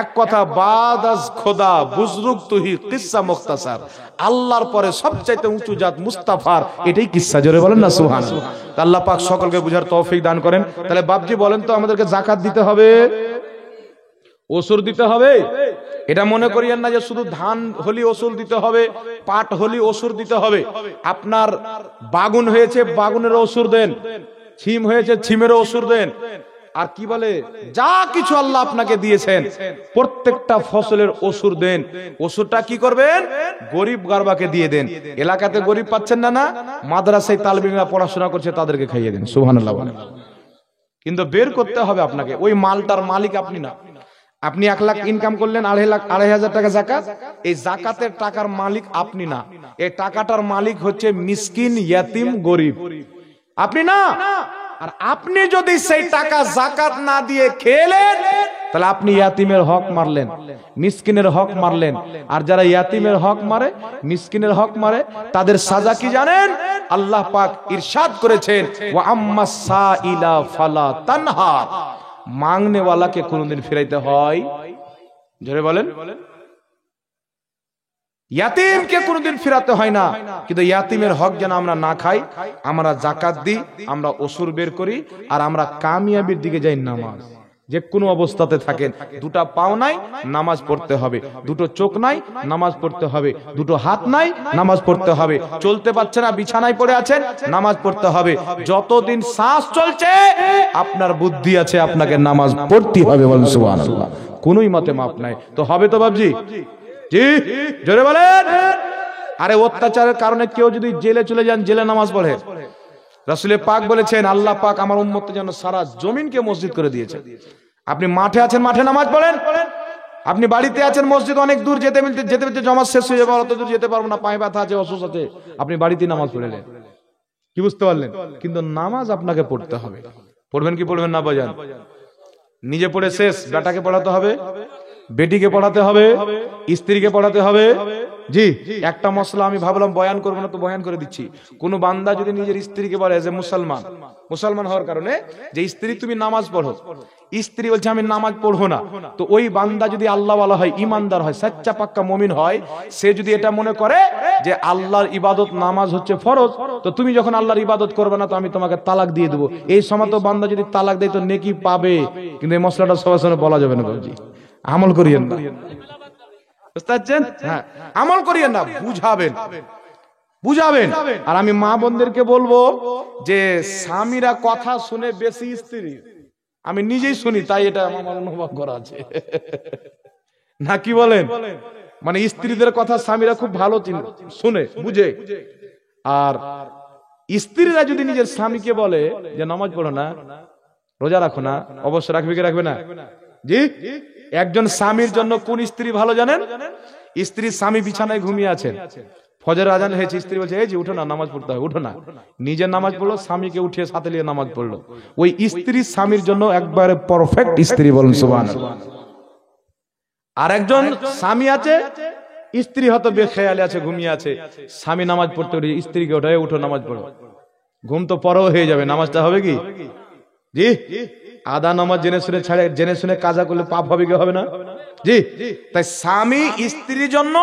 এক কথা বাদ আজ খোদা বুজরুগ তুহি কিসসা মুখতাসার, আল্লাহর পরে সবচাইতে উঁচু জাত মুস্তাফার, এটাই কিসসা। জোরে বলেন না সুবহানাল্লাহ। আল্লাহ পাক সকলকে বুঝার তৌফিক দান করেন। তাহলে বাপজি বলেন তো আমাদেরকে যাকাত দিতে হবে, ওসুর দিতে হবে? এটা মনে করিয়েন না যে শুধু ধান হলি ওসুর দিতে হবে, পাট হলি ওসুর দিতে হবে। আপনার বাগুন হয়েছে বাগুনের ওসুর দেন, ছিম হয়েছে ছিমের ওসুর দেন, আর কি বলে যা কিছু আল্লাহ আপনাকে দিয়েছেন প্রত্যেকটা ফসলের ওসুর দেন। ওসুরটা কি করবেন? গরিব গারবাকে দিয়ে দেন। এলাকাতে গরিব পাচ্ছেন না, না মাদ্রাসায় তালবিলরা পড়াশোনা করছে তাদেরকে খাইয়ে দেন। সুবহানাল্লাহ বলেন। কিন্তু বের করতে হবে আপনাকে, ওই মালটার মালিক আপনি না। আপনি 1 লাখ ইনকাম করলেন, 2,500 টাকা যাকাত, এই যাকাতের টাকার মালিক আপনি না, এই টাকাটার মালিক হচ্ছে মিসকিন ইয়াতিম গরিব, আপনি না। আর আপনি যদি সেই টাকা যাকাত না দিয়ে খেলেন তাহলে আপনি ইয়াতিমের হক মারলেন, মিসকিনের হক মারলেন। আর যারা ইয়াতিমের হক মারে, মিসকিনের হক মারে, তাদের সাজা কি জানেন? আল্লাহ পাক ইরশাদ করেছেন ওয়া আম্মাস সাইলা ফালা তানহার, মাংনে ওয়ালাকে কোনদিন ফিরাইতে হয়? জোরে বলেন। ইয়াতিমকে কোনদিন ফিরাতে হয় না, কিন্তু ইয়াতিমের হক যেন আমরা না খাই, আমরা যাকাত দিই, আমরা ওসুর বের করি, আর আমরা কামিয়াবির দিকে যাই। নামাজ যে কোনো অবস্থাতে থাকেন, দুটো পাও নাই নামাজ পড়তে হবে, দুটো চোখ নাই নামাজ পড়তে হবে, দুটো হাত নাই নামাজ পড়তে হবে, চলতে পারছে না বিছানায় পড়ে আছেন নামাজ পড়তে হবে, যতদিন শ্বাস চলছে আপনার বুদ্ধি আছে আপনাকে নামাজ পড়তে হবে। বলেন সুবহানাল্লাহ। কোনোই মতে মাপ নাই। তো হবে তো বাবজি? জি জোরে বলেন। আরে অত্যাচারের কারণে কেউ যদি জেলে চলে যান, জেলে নামাজ পড়ে, রাসূলে পাক বলেছেন আল্লাহ পাক আমার উম্মতের জন্য সারা জমিনকে মসজিদ করে দিয়েছে। আপনি মাঠে আছেন, মাঠে নামাজ পড়েন। আপনি বাড়িতে আছেন, মসজিদ অনেক দূর যেতে যেতে জমা শেষ হয়ে যাবে, অত দূর যেতে পারবো না, পায়ে ব্যথা আছে, অসুস্থ আছে, আপনি বাড়িতে নামাজ পড়লেন। কি বুঝতে পারলেন? কিন্তু নামাজ আপনাকে পড়তে হবে। পড়বেন কি পড়বেন না বাজান? নিজে পড়ে শেষ, বেটাকে পড়াতে হবে, বেটিকে পড়াতে হবে, স্ত্রীকে পড়াতে হবে। জি, একটা মশলা আমি ভাবলাম বয়ান করবো না, তো বয়ান করে দিচ্ছি। কোন বান্দা যদি নিজের স্ত্রীকে বলে যে মুসলমান হওয়ার কারণে যে স্ত্রী তুমি নামাজ পড়ো, স্ত্রী বলছে আমি নামাজ পড়বো না, তো ওই বান্দা যদি আল্লাহওয়ালা হয়, ইমানদার হয়, সচ্চা পাক্কা মুমিন হয়, সে যদি এটা মনে করে যে আল্লাহর ইবাদত নামাজ হচ্ছে ফরজ, তো তুমি যখন আল্লাহর ইবাদত করবে না তো আমি তোমাকে তালাক দিয়ে দেবো, এই সময় তো বান্দা যদি তালাক দেয় তো নেকি পাবে। কিন্তু এই মশলাটা সবার সামনে বলা যাবে না বাবুজি, আমল করিয়েন না, বুঝতে পারছেন? হ্যাঁ, আমল করিয়েন না, বুঝাবেন। আর আমি মা বোনদেরকে বলবো যে স্বামীরা কথা শুনে বেশি স্ত্রী, আমি নিজেই শুনি, তাই এটা আমার অনুভব করা আছে না, কি বলেন? মানে স্ত্রীদের কথা স্বামীরা খুব ভালো শুনে বুঝে। আর স্ত্রীরা যদি নিজের স্বামীকে বলে যে নামাজ পড়ো না, রোজা রাখো না, অবশ্য রাখবে কি রাখবে না? জি, একজন স্বামীর জন্য কোন স্ত্রী ভালো জানেন? স্ত্রী স্বামী বিছানায় ঘুমিয়ে আছেন, ফজর আজান হয়েছে, স্ত্রী বলছে এই যে উঠো না, নামাজ পড়তে হবে, উঠো না, নিজের নামাজ পড়লো, স্বামীকে উঠিয়ে সাথে নিয়ে নামাজ পড়লো। ওই স্ত্রী স্বামীর জন্য একবারে পারফেক্ট স্ত্রী, বলুন সুবহানাল্লাহ। আর একজন স্বামী আছে, স্ত্রী হয়তো বেখেয়ালে আছে, ঘুমিয়ে আছে, স্বামী নামাজ পড়তে উঠে স্ত্রীকে ওঠায় উঠো নামাজ পড়ো, ঘুম তো পরেও হয়ে যাবে, নামাজটা হবে কি? জি, আদা নামাজ জেনে শুনে ছাড়ে, জেনে শুনে কাজা করলে পাপ হবে কি হবে না? জি, তাই স্বামী স্ত্রীর জন্য,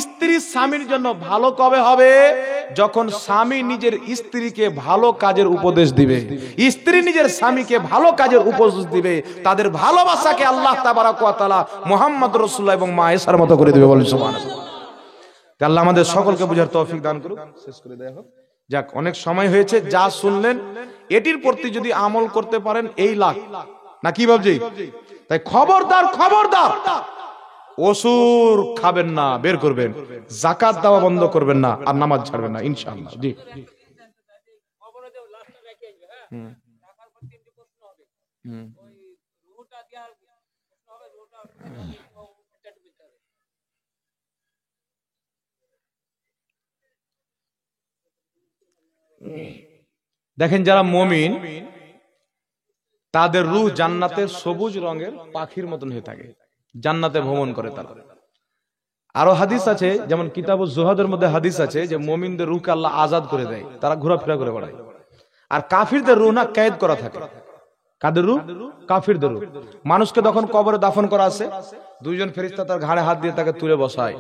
স্ত্রী স্বামীর জন্য ভালো কবে হবে? যখন স্বামী নিজের স্ত্রীকে ভালো কাজের উপদেশ দিবে, স্ত্রী নিজের স্বামীকে ভালো কাজের উপদেশ দিবে, তাদের ভালোবাসাকে আল্লাহ তাবারাক ওয়া তাআলা মুহাম্মদ রাসূলুল্লাহ এবং মা আয়েশার মতো করে দিবে, বলেন সুবহানাল্লাহ। আল্লাহ আমাদের সকলকে বুঝার তৌফিক দান করুক। শেষ করে দেয়া হোক। যাক, অনেক সময় হয়েছে, যা শুনলেন এটির প্রতি যদি আমল করতে পারেন এই লাখ না, কি ভাবছি? তাই খবরদার, ওসুর খাবেন না, বের করবেন, যাকাত দেওয়া বন্ধ করবেন না, আর নামাজ ছাড়বেন না ইনশাআল্লাহ। জি, দেখেন যারা মুমিন তাদের রূহ জান্নাতের সবুজ রঙের পাখির মতন হয়ে থাকে, জান্নাতে ভ্রমণ করে তারা। আরো হাদিস আছে, যেমন কিতাবুজ জুহাদের মধ্যে হাদিস আছে যে মুমিনদের রূহকে আল্লাহ আজাদ করে দেয়, তারা ঘোরাফেরা করে বেড়ায়। আর কাফিরদের রূহ না কয়েদ করা থাকে। কাদের রূহ? কাফিরদের রূহ। মানুষকে যখন কবরে দাফন করা আছে, দুইজন ফেরেশতা তার ঘাড়ে হাত দিয়ে তাকে তুলে বসায়,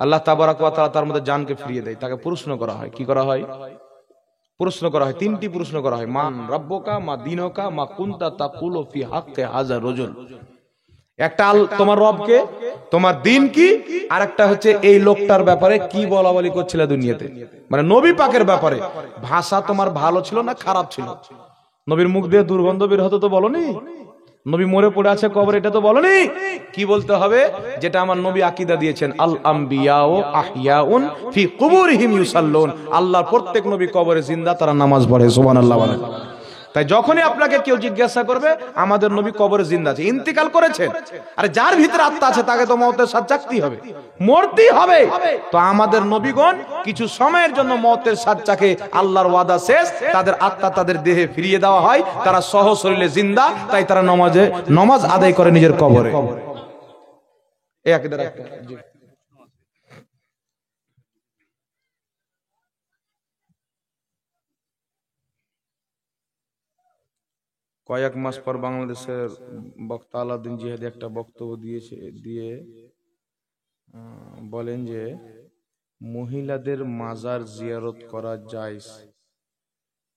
আল্লাহ তাবারাক ওয়া তাআলা তার মধ্যে জানকে ফিরিয়ে দেয়, তাকে প্রশ্ন করা হয়। কি করা হয়? প্রশ্ন করা হয়, তিনটি প্রশ্ন করা হয়, মান রাব্বুকা, মা দীনুকা, মা কুনতা তাকুলু ফি হাক্কি হাযা রাজুল। একটা তোমার রবকে, তোমার দিন কি, আর একটা হচ্ছে এই লোকটার ব্যাপারে কি বলা বলি করছিল দুনিয়াতে, মানে নবী পাকের ব্যাপারে ভাষা তোমার ভালো ছিল না খারাপ ছিল? নবীর মুখ দিয়ে দুর্গন্ধ বের হতো তো বলনি? নবী মরে পড়ে আছে কবরে, এটা তো বলনি? কি বলতে হবে? যেটা আমার নবী আকীদা দিয়েছেন, আল আমবিয়াউ আহইয়াউন ফি কুবুরিহিম ইউসাল্লুন। আল্লাহর প্রত্যেক নবী কবরে জিন্দা, তারা নামাজ পড়ে, সুবহানাল্লাহ বলেন। তাই যখনই আপনাকে কেউ জিজ্ঞাসা করবে আমাদের নবী কবরে জিন্দা আছে, ইন্তিকাল করেছেন, আরে যার ভিতরে আত্মা আছে তাকে তো মওতের স্বাদ চাকতেই হবে, মরতেই হবে। তো আমাদের নবীগণ কিছু সময়ের জন্য মওতের স্বাদ চাকে, আল্লাহর ওয়াদা শেষ, তাদের আত্মা তাদের দেহে ফিরিয়ে দেওয়া হয়, তারা সহশরীরে জিন্দা, তাই তারা নামাজ আদায় করে নিজের কবরে। এই আকীদা রাখতে হবে। জি, কয়েক মাস পর বাংলাদেশের বক্তা আলাউদ্দিন জিহাদি একটা বক্তব্য দিয়ে বলেন যে মহিলাদের মাজার জিয়ারত করা জায়েজ।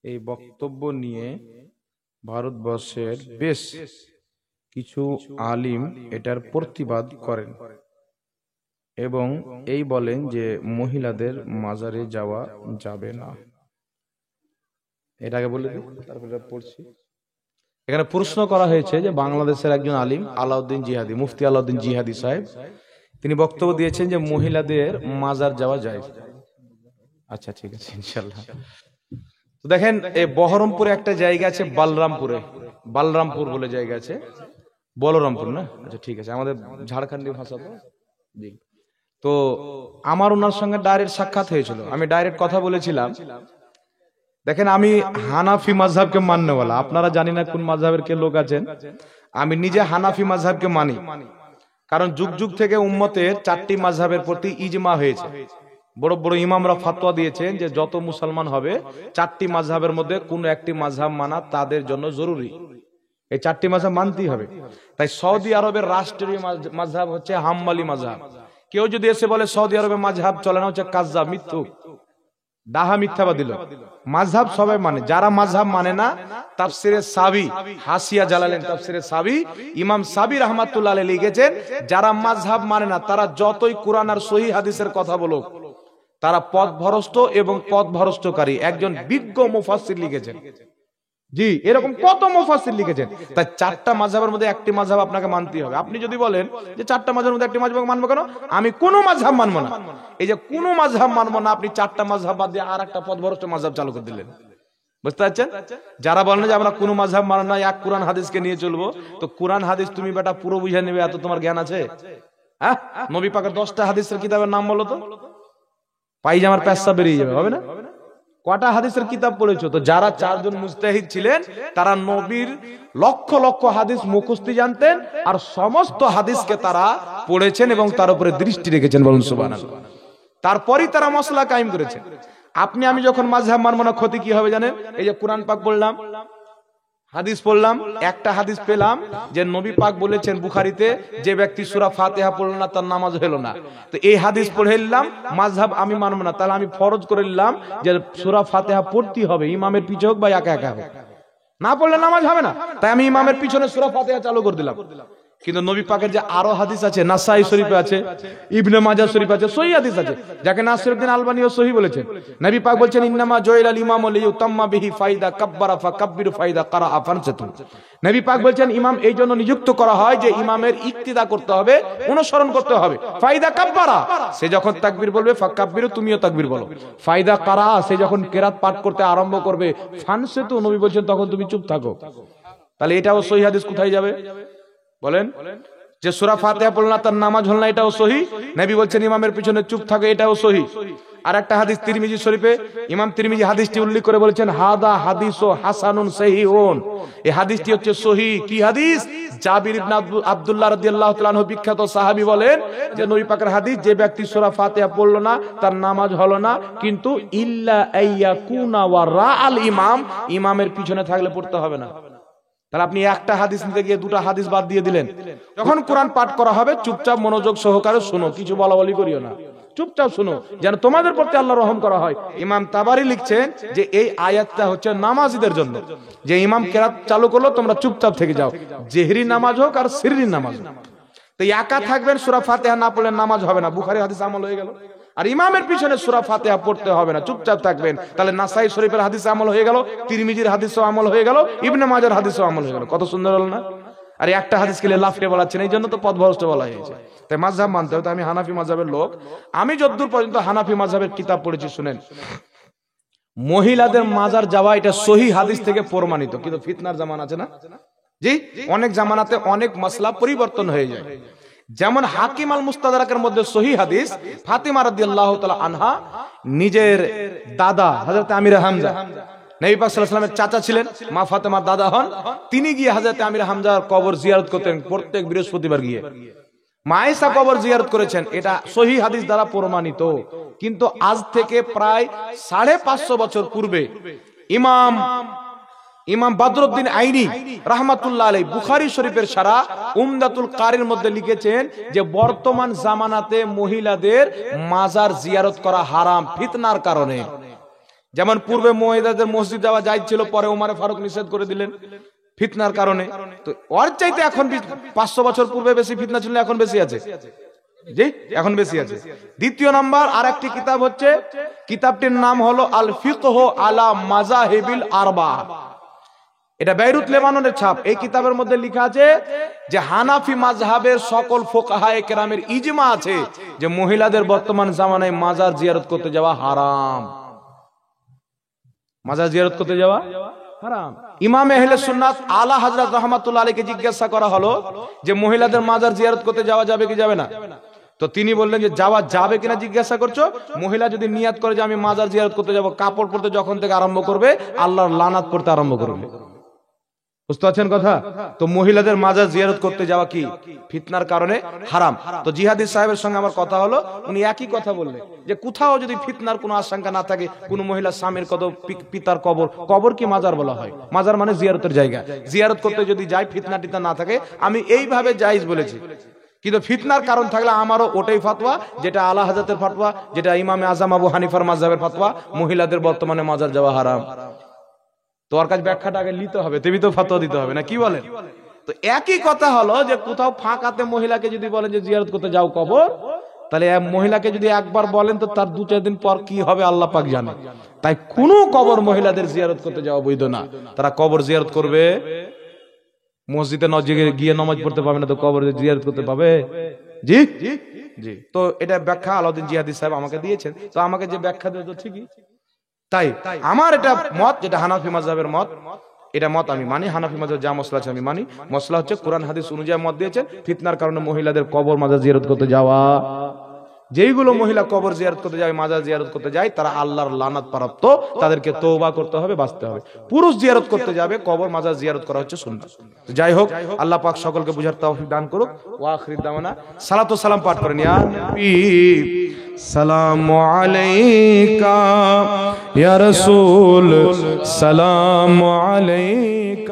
এই বক্তব্য নিয়ে ভারতবর্ষের বেশ কিছু আলিম এটার প্রতিবাদ করেন এবং এই বলেন যে মহিলাদের মাজারে যাওয়া যাবে না। এটাকে বলে দিই, তারপরে পড়ছি। এখানে প্রশ্ন করা হয়েছে যে বাংলাদেশের একজন আলিম আলাউদ্দিন জিহাদি, মুফতি আলাউদ্দিন জিহাদি সাহেব, তিনি বক্তব্য দিয়েছেন যে মহিলাদের মাজার যাওয়া যায়। আচ্ছা ঠিক আছে ইনশাআল্লাহ। দেখেন এই বহরমপুরে একটা জায়গা আছে বালরামপুরে, বালরামপুর বলে জায়গা আছে, বলরামপুর না, আচ্ছা ঠিক আছে, আমাদের ঝাড়খণ্ডী ভাষা তো। জি, তো আমার ওনার সঙ্গে ডাইরেক্ট সাক্ষাৎ হয়েছিল, আমি ডাইরেক্ট কথা বলেছিলাম। দেখেন আমি হানাফি মাযহাবকে মাননেওয়ালা, আপনারা জানি না কোন মাযহাবের কে লোক আছেন, আমি নিজে হানাফি মাযহাবকে মানি। কারণ যুগ যুগ থেকে উম্মতের 4টি মাযহাবের প্রতি ইজমা হয়েছে। বড় বড় ইমামরা ফতোয়া দিয়েছেন যে যত মুসলমান হবে 4টি মাযহাবের মধ্যে কোন একটি মাযহাব মানা তাদের জন্য জরুরি, এই 4টি মাযহাব মানতেই হবে। তাই সৌদি আরবের রাষ্ট্রীয় মাযহাব হচ্ছে হাম্বলি মাযহাব। কেউ যদি এসে বলে সৌদি আরবের মাযহাব চলে না, হচ্ছে কাজ্জাব, মিথ্যুক, ডাহা, মিথ্যাবাদী লোক। মাযহাব সবাই মানে, যারা মাযহাব মানে না, তাফসিরে সাবি, হাসিয়া জালালেন তাফসিরে সাবি, ইমাম সাবি রাহমাতুল্লাহ আলাইহি লিখেছেন, যারা মাযহাব মানে না তারা যতই কুরআন আর সহিহ হাদিসের কথা বলুক, তারা পথভ্রষ্ট এবং পথভ্রষ্টকারী। একজন বিজ্ঞ মুফাসসির লিখেছেন। জি, এরকম কত মুফাসসির লিখেছেন। তাই 4টা মাযহাবের মধ্যে একটি মাযহাব আপনাকে মানতেই হবে। আপনি যদি বলেন যে 4টা মাযহাবের মধ্যে একটি মাযহাব মানবো কেন, আমি কোনো মাযহাব মানবো না, এই যে কোনো মাযহাব মানবো না, আপনি 4টা মাযহাব বাদ দিয়ে আরেকটা পথভ্রষ্ট মাযহাব চালু করে দিলেন। বুঝতে পারছেন? যারা বলেন যে আমরা কোনো মাযহাব মানব না, এক কোরআন হাদিসকে নিয়ে চলবো, তো কোরআন হাদিস তুমি বেটা পুরো বুঝে নেবে, এত তোমার জ্ঞান আছে? হ্যাঁ, নবী পাকের 10টা হাদিসের কিতাবের নাম বলো তো, পায়জামার পেশা বেরিয়ে যাবে, হবে না? কটা হাদিসের কিতাব পড়েছো? তো যারা 4 জন মুজতাহিদ ছিলেন তারা নবীর লক্ষ লক্ষ হাদিস মুখস্থি জানতেন, আর সমস্ত হাদিসকে তারা পড়েছেন এবং তার উপরে দৃষ্টি রেখেছেন, বলুন সুবহানাল্লাহ। তারপরেই তারা মসলা কায়েম করেছেন। আপনি আমি যখন মাযহাব মানব না, ক্ষতি কি হবে জানেন? এই যে কোরআন পাক পড়লাম, হাদিস পড়লাম, একটা হাদিস পেলাম যে নবী পাক বলেছেন বুখারীতে, যে ব্যক্তি সূরা ফাতিহা পড়ল না তার নামাজ হলো না। তো এই হাদিস পড়ে নিলাম, মাযহাব আমি মানব না, তাহলে আমি ফরজ করে নিলাম যে সূরা ফাতিহা পড়তেই হবে, ইমামের পিছে হোক বা একা একা হোক, না পড়লে নামাজ হবে না। তাই আমি ইমামের পিছনে সূরা ফাতিহা চালু করে দিলাম। কিন্তু নবী পাকের যে আরো হাদিস আছে, নাসাই শরীফে আছে, ইবনে মাজাহ শরীফে আছে, সহিহ হাদিস আছে, যাকে নাসিরউদ্দিন আলবানীও সহিহ বলেছেন। নবী পাক বলেছেন, ইন্নামা জয়লাল ইমামু লিইউতাম্মা বিহি ফাইদা কাব্বারা ফাকাব্বিরু ফাইদা কারাআ ফানসিতু। নবী পাক বলেছেন ইমাম এই জন্য নিযুক্ত করা হয় যে ইমামের ইক্তিদা করতে হবে, অনুসরণ করতে হবে। ফাইদা কাব্বারা, সে যখন তাকবীর বলবে, ফাকাব্বিরু, তুমিও তাকবীর বলো। ফাইদা কারাআ, সে যখন কিরাত পাঠ করতে আরম্ভ করবে, ফানসিতু, নবী বলেছেন তখন তুমি চুপ থাকো। তাহলে এটাও সহিহ হাদিস কোথায় যাবে বলেন? যে সূরা ফাতিহা পড়ল না তার নামাজ হল না, এটাও সহিহ। নবী বলছেন ইমামের পিছনে চুপ থাকে, এটাও সহিহ। আর একটা হাদিস তিরমিজি শরীফে, ইমাম তিরমিজি হাদিসটি উল্লেখ করে বলেছেন, হাদা হাদিসু হাসানুন সহিহুন, এই হাদিসটি হচ্ছে সহিহ। কি হাদিস? জাবির ইবনে আব্দুল্লাহ রাদিয়াল্লাহু তাআলা আনহু, বিখ্যাত সাহাবী, বলেন যে নবী পাকের হাদিস, যে ব্যক্তি সূরা ফাতিহা পড়ল না তার নামাজ হলো না, কিন্তু ইল্লা আইয়াকুনা ওয়া রাআল ইমাম, ইমামের পিছনে থাকলে পড়তে হবে না। তাহলে আপনি একটা হাদিস নিতে গিয়ে 2টা হাদিস বাদ দিয়ে দিলেন। যখন কোরআন পাঠ করা হবে চুপচাপ মনোযোগ সহকারে শোনো, কিছু বলাবলি করিও না, চুপচাপ শোনো, যেন তোমাদের প্রতি আল্লাহ রহম করা হয়। ইমাম তাবারি লিখছেন যে এই আয়াতটা হচ্ছে নামাজীদের জন্য, যে ইমাম কেরাত চালু করলো তোমরা চুপচাপ থেকে যাও, জেহরি নামাজ হোক আর সিররি নামাজ হোক। তো একা থাকবেন, সূরা ফাতিহা না পড়লে নামাজ হবে না, বুখারী হাদিস আমল হয়ে গেল। আর ইমামের পিছনে সূরা ফাতিহা পড়তে হবে না, চুপচাপ থাকবেন, তাহলে নাসাই শরীফের হাদিসে আমল হয়ে গেল, তিরমিজির হাদিসও আমল হয়ে গেল, ইবনে মাজার হাদিসও আমল হয়ে গেল। কত সুন্দর হলো না? আর একটা হাদিস কে লাফিয়ে বলাচ্ছেন, এই জন্য তো পথভ্রষ্ট বলা হয়েছে। তাই মাযহাব মানতে হবে। আমি হানাফি মাযহাবের লোক, আমি যতদূর পর্যন্ত হানাফি মাযহাবের কিতাব পড়েছি, শুনেন, মহিলাদের মাজার যাওয়া এটা সহিহ হাদিস থেকে প্রমাণিত। কিন্তু ফিতনার জামান আছে না, জি, অনেক জামানাতে অনেক মাসলা পরিবর্তন হয়ে যায়। যেমন হাকিম আল মুস্তাদরাকের মধ্যে সহিহ হাদিস, ফাতিমা রাদিয়াল্লাহু তাআলা আনহা নিজের দাদা হযরত আমির হামজা, নবী পাক সাল্লাল্লাহু আলাইহি ওয়াসাল্লামের চাচা ছিলেন, মা ফাতেমার দাদা হন, তিনি গিয়ে হযরত আমির হামজার কবর জিয়ারত করতেন প্রত্যেক বৃহস্পতিবার গিয়ে। মা আয়েশা কবর জিয়ারত করেছেন, এটা সহিহ হাদিস দ্বারা প্রমাণিত। কিন্তু আজ থেকে প্রায় 550 বছর পূর্বে ইমাম বদরুদ্দিন আইনি রাহমাতুল্লাহ আলাইহি বুখারী শরীফের সারা উমদাতুল কারির মধ্যে লিখেছেন যে বর্তমান জামানাতে মহিলাদের মাজার জিয়ারত করা হারাম ফিতনার কারণে। যেমন পূর্বে মহিলাদের মসজিদ যাওয়া জায়েজ ছিল, পরে ওমর ফারুক নিষেধ করে দিলেন ফিতনার কারণে। তো ওর চাইতে এখন 500 বছর পূর্বে বেশি ফিতনা ছিল, এখন বেশি আছে, জি এখন বেশি আছে। দ্বিতীয় নাম্বার আর একটি কিতাব হচ্ছে, কিতাবটির নাম হলো আল ফিকহ আলা মাযাহিবিল আরবা, এটা বেইরুত লেবাননের ছাপ। এই কিতাবের মধ্যে লেখা আছে যে হানাফি মাযহাবের সকল ফুকাহায়ে কেরামের ইজমা আছে যে মহিলাদের বর্তমান জামানায় মাজার জিয়ারত করতে যাওয়া হারাম। মাজার জিয়ারত করতে যাওয়া হারাম। ইমাম আহলে সুন্নাত আলা হযরত রাহমাতুল্লাহ আলাইহিকে জিজ্ঞাসা করা হলো যে মহিলাদের মাজার জিয়ারত করতে যাওয়া যাবে কি যাবে না? তো তিনি বললেন যে যাওয়া যাবে কিনা জিজ্ঞাসা করছো, মহিলা যদি নিয়াত করে যে আমি মাজার জিয়ারত করতে যাব, কাপড় পরতে যখন থেকে আরম্ভ করবে আল্লাহর লানাত পড়তে আরম্ভ করবে। বুঝতে পারছেন কথা? তো মহিলাদের মাজার জিয়ারত করতে যাওয়া কি ফিতনার কারণে হারাম। তো জিহাদি সাহেবের সঙ্গে আমার কথা হলো, উনি একই কথা বললেন যে কোথাও যদি ফিতনার কোনো আশঙ্কা না থাকে, কোন মহিলা স্বামীর কত পিতার কবর, কবর কি মাজার বলা হয়? মাজার মানে জিয়ারতের জায়গা, জিয়ারত করতে যদি যাই ফিতনা টিতনা না থাকে, আমি এইভাবে জায়েজ বলেছি। কিন্তু ফিতনার কারণ থাকলে আমারও ওটাই ফতোয়া যেটা আলা হযরতের ফতোয়া, যেটা ইমামে আজম আবু হানিফার মাযহাবের ফতোয়া, মহিলাদের বর্তমানে মাজার যাওয়া হারাম। তোর কাছে ব্যাখ্যাটা আগে নিতে হবে, তুমি তো ফতোয়া দিতে হবে না, কি বলেন? তো একই কথা হলো যে কোথাও ফাঁকাতে মহিলাকে যদি বলেন যে জিয়ারত করতে যাও কবর, তাহলে মহিলাকে যদি একবার বলেন তো তার 2-4 দিন পর কি হবে আল্লাহ পাক জানে। তাই কোনো কবর মহিলাদের জিয়ারত করতে যাওয়া বৈধ না। তারা কবর জিয়ারত করবে, মসজিদে গিয়ে নামাজ পড়তে পাবে না, তো কবর জিয়ারত করতে পাবে? জি জি। তো এটা ব্যাখ্যা আলাউদ্দিন জিহাদি সাহেব আমাকে দিয়েছেন, তো আমাকে যে ব্যাখ্যা দিল তো ঠিকই। তাই আমার এটা মত, যেটা হানাফি মাযহাবের মত, এটা মত আমি মানি। হানাফি মাযহাব যা মসলা আছে আমি মানি। মসলা হচ্ছে কোরআন হাদিস অনুযায়ী মত দিয়েছেন ফিতনার কারণে মহিলাদের কবর মাজার জিয়ারত করতে যাওয়া। যেইগুলো মহিলা কবর জিয়ারত করতে যায়, মাজার জিয়ারত করতে যায়, তারা আল্লাহর লানাত প্রাপ্ত, তাদেরকে তওবা করতে হবে, বাঁচতে হবে। পুরুষ জিয়ারত করতে যাবে, কবর মাজার জিয়ারত করা হচ্ছে সুন্নাত। যাই হোক, আল্লাহ পাক সকলকে বুঝার তৌফিক দান করুক। ওয়া আখির দাওয়ানা সালাতু সালাম পাঠ করেন। ইয়া নবী সালামু আলাইকা, ইয়া রাসূল সালামু আলাইকা।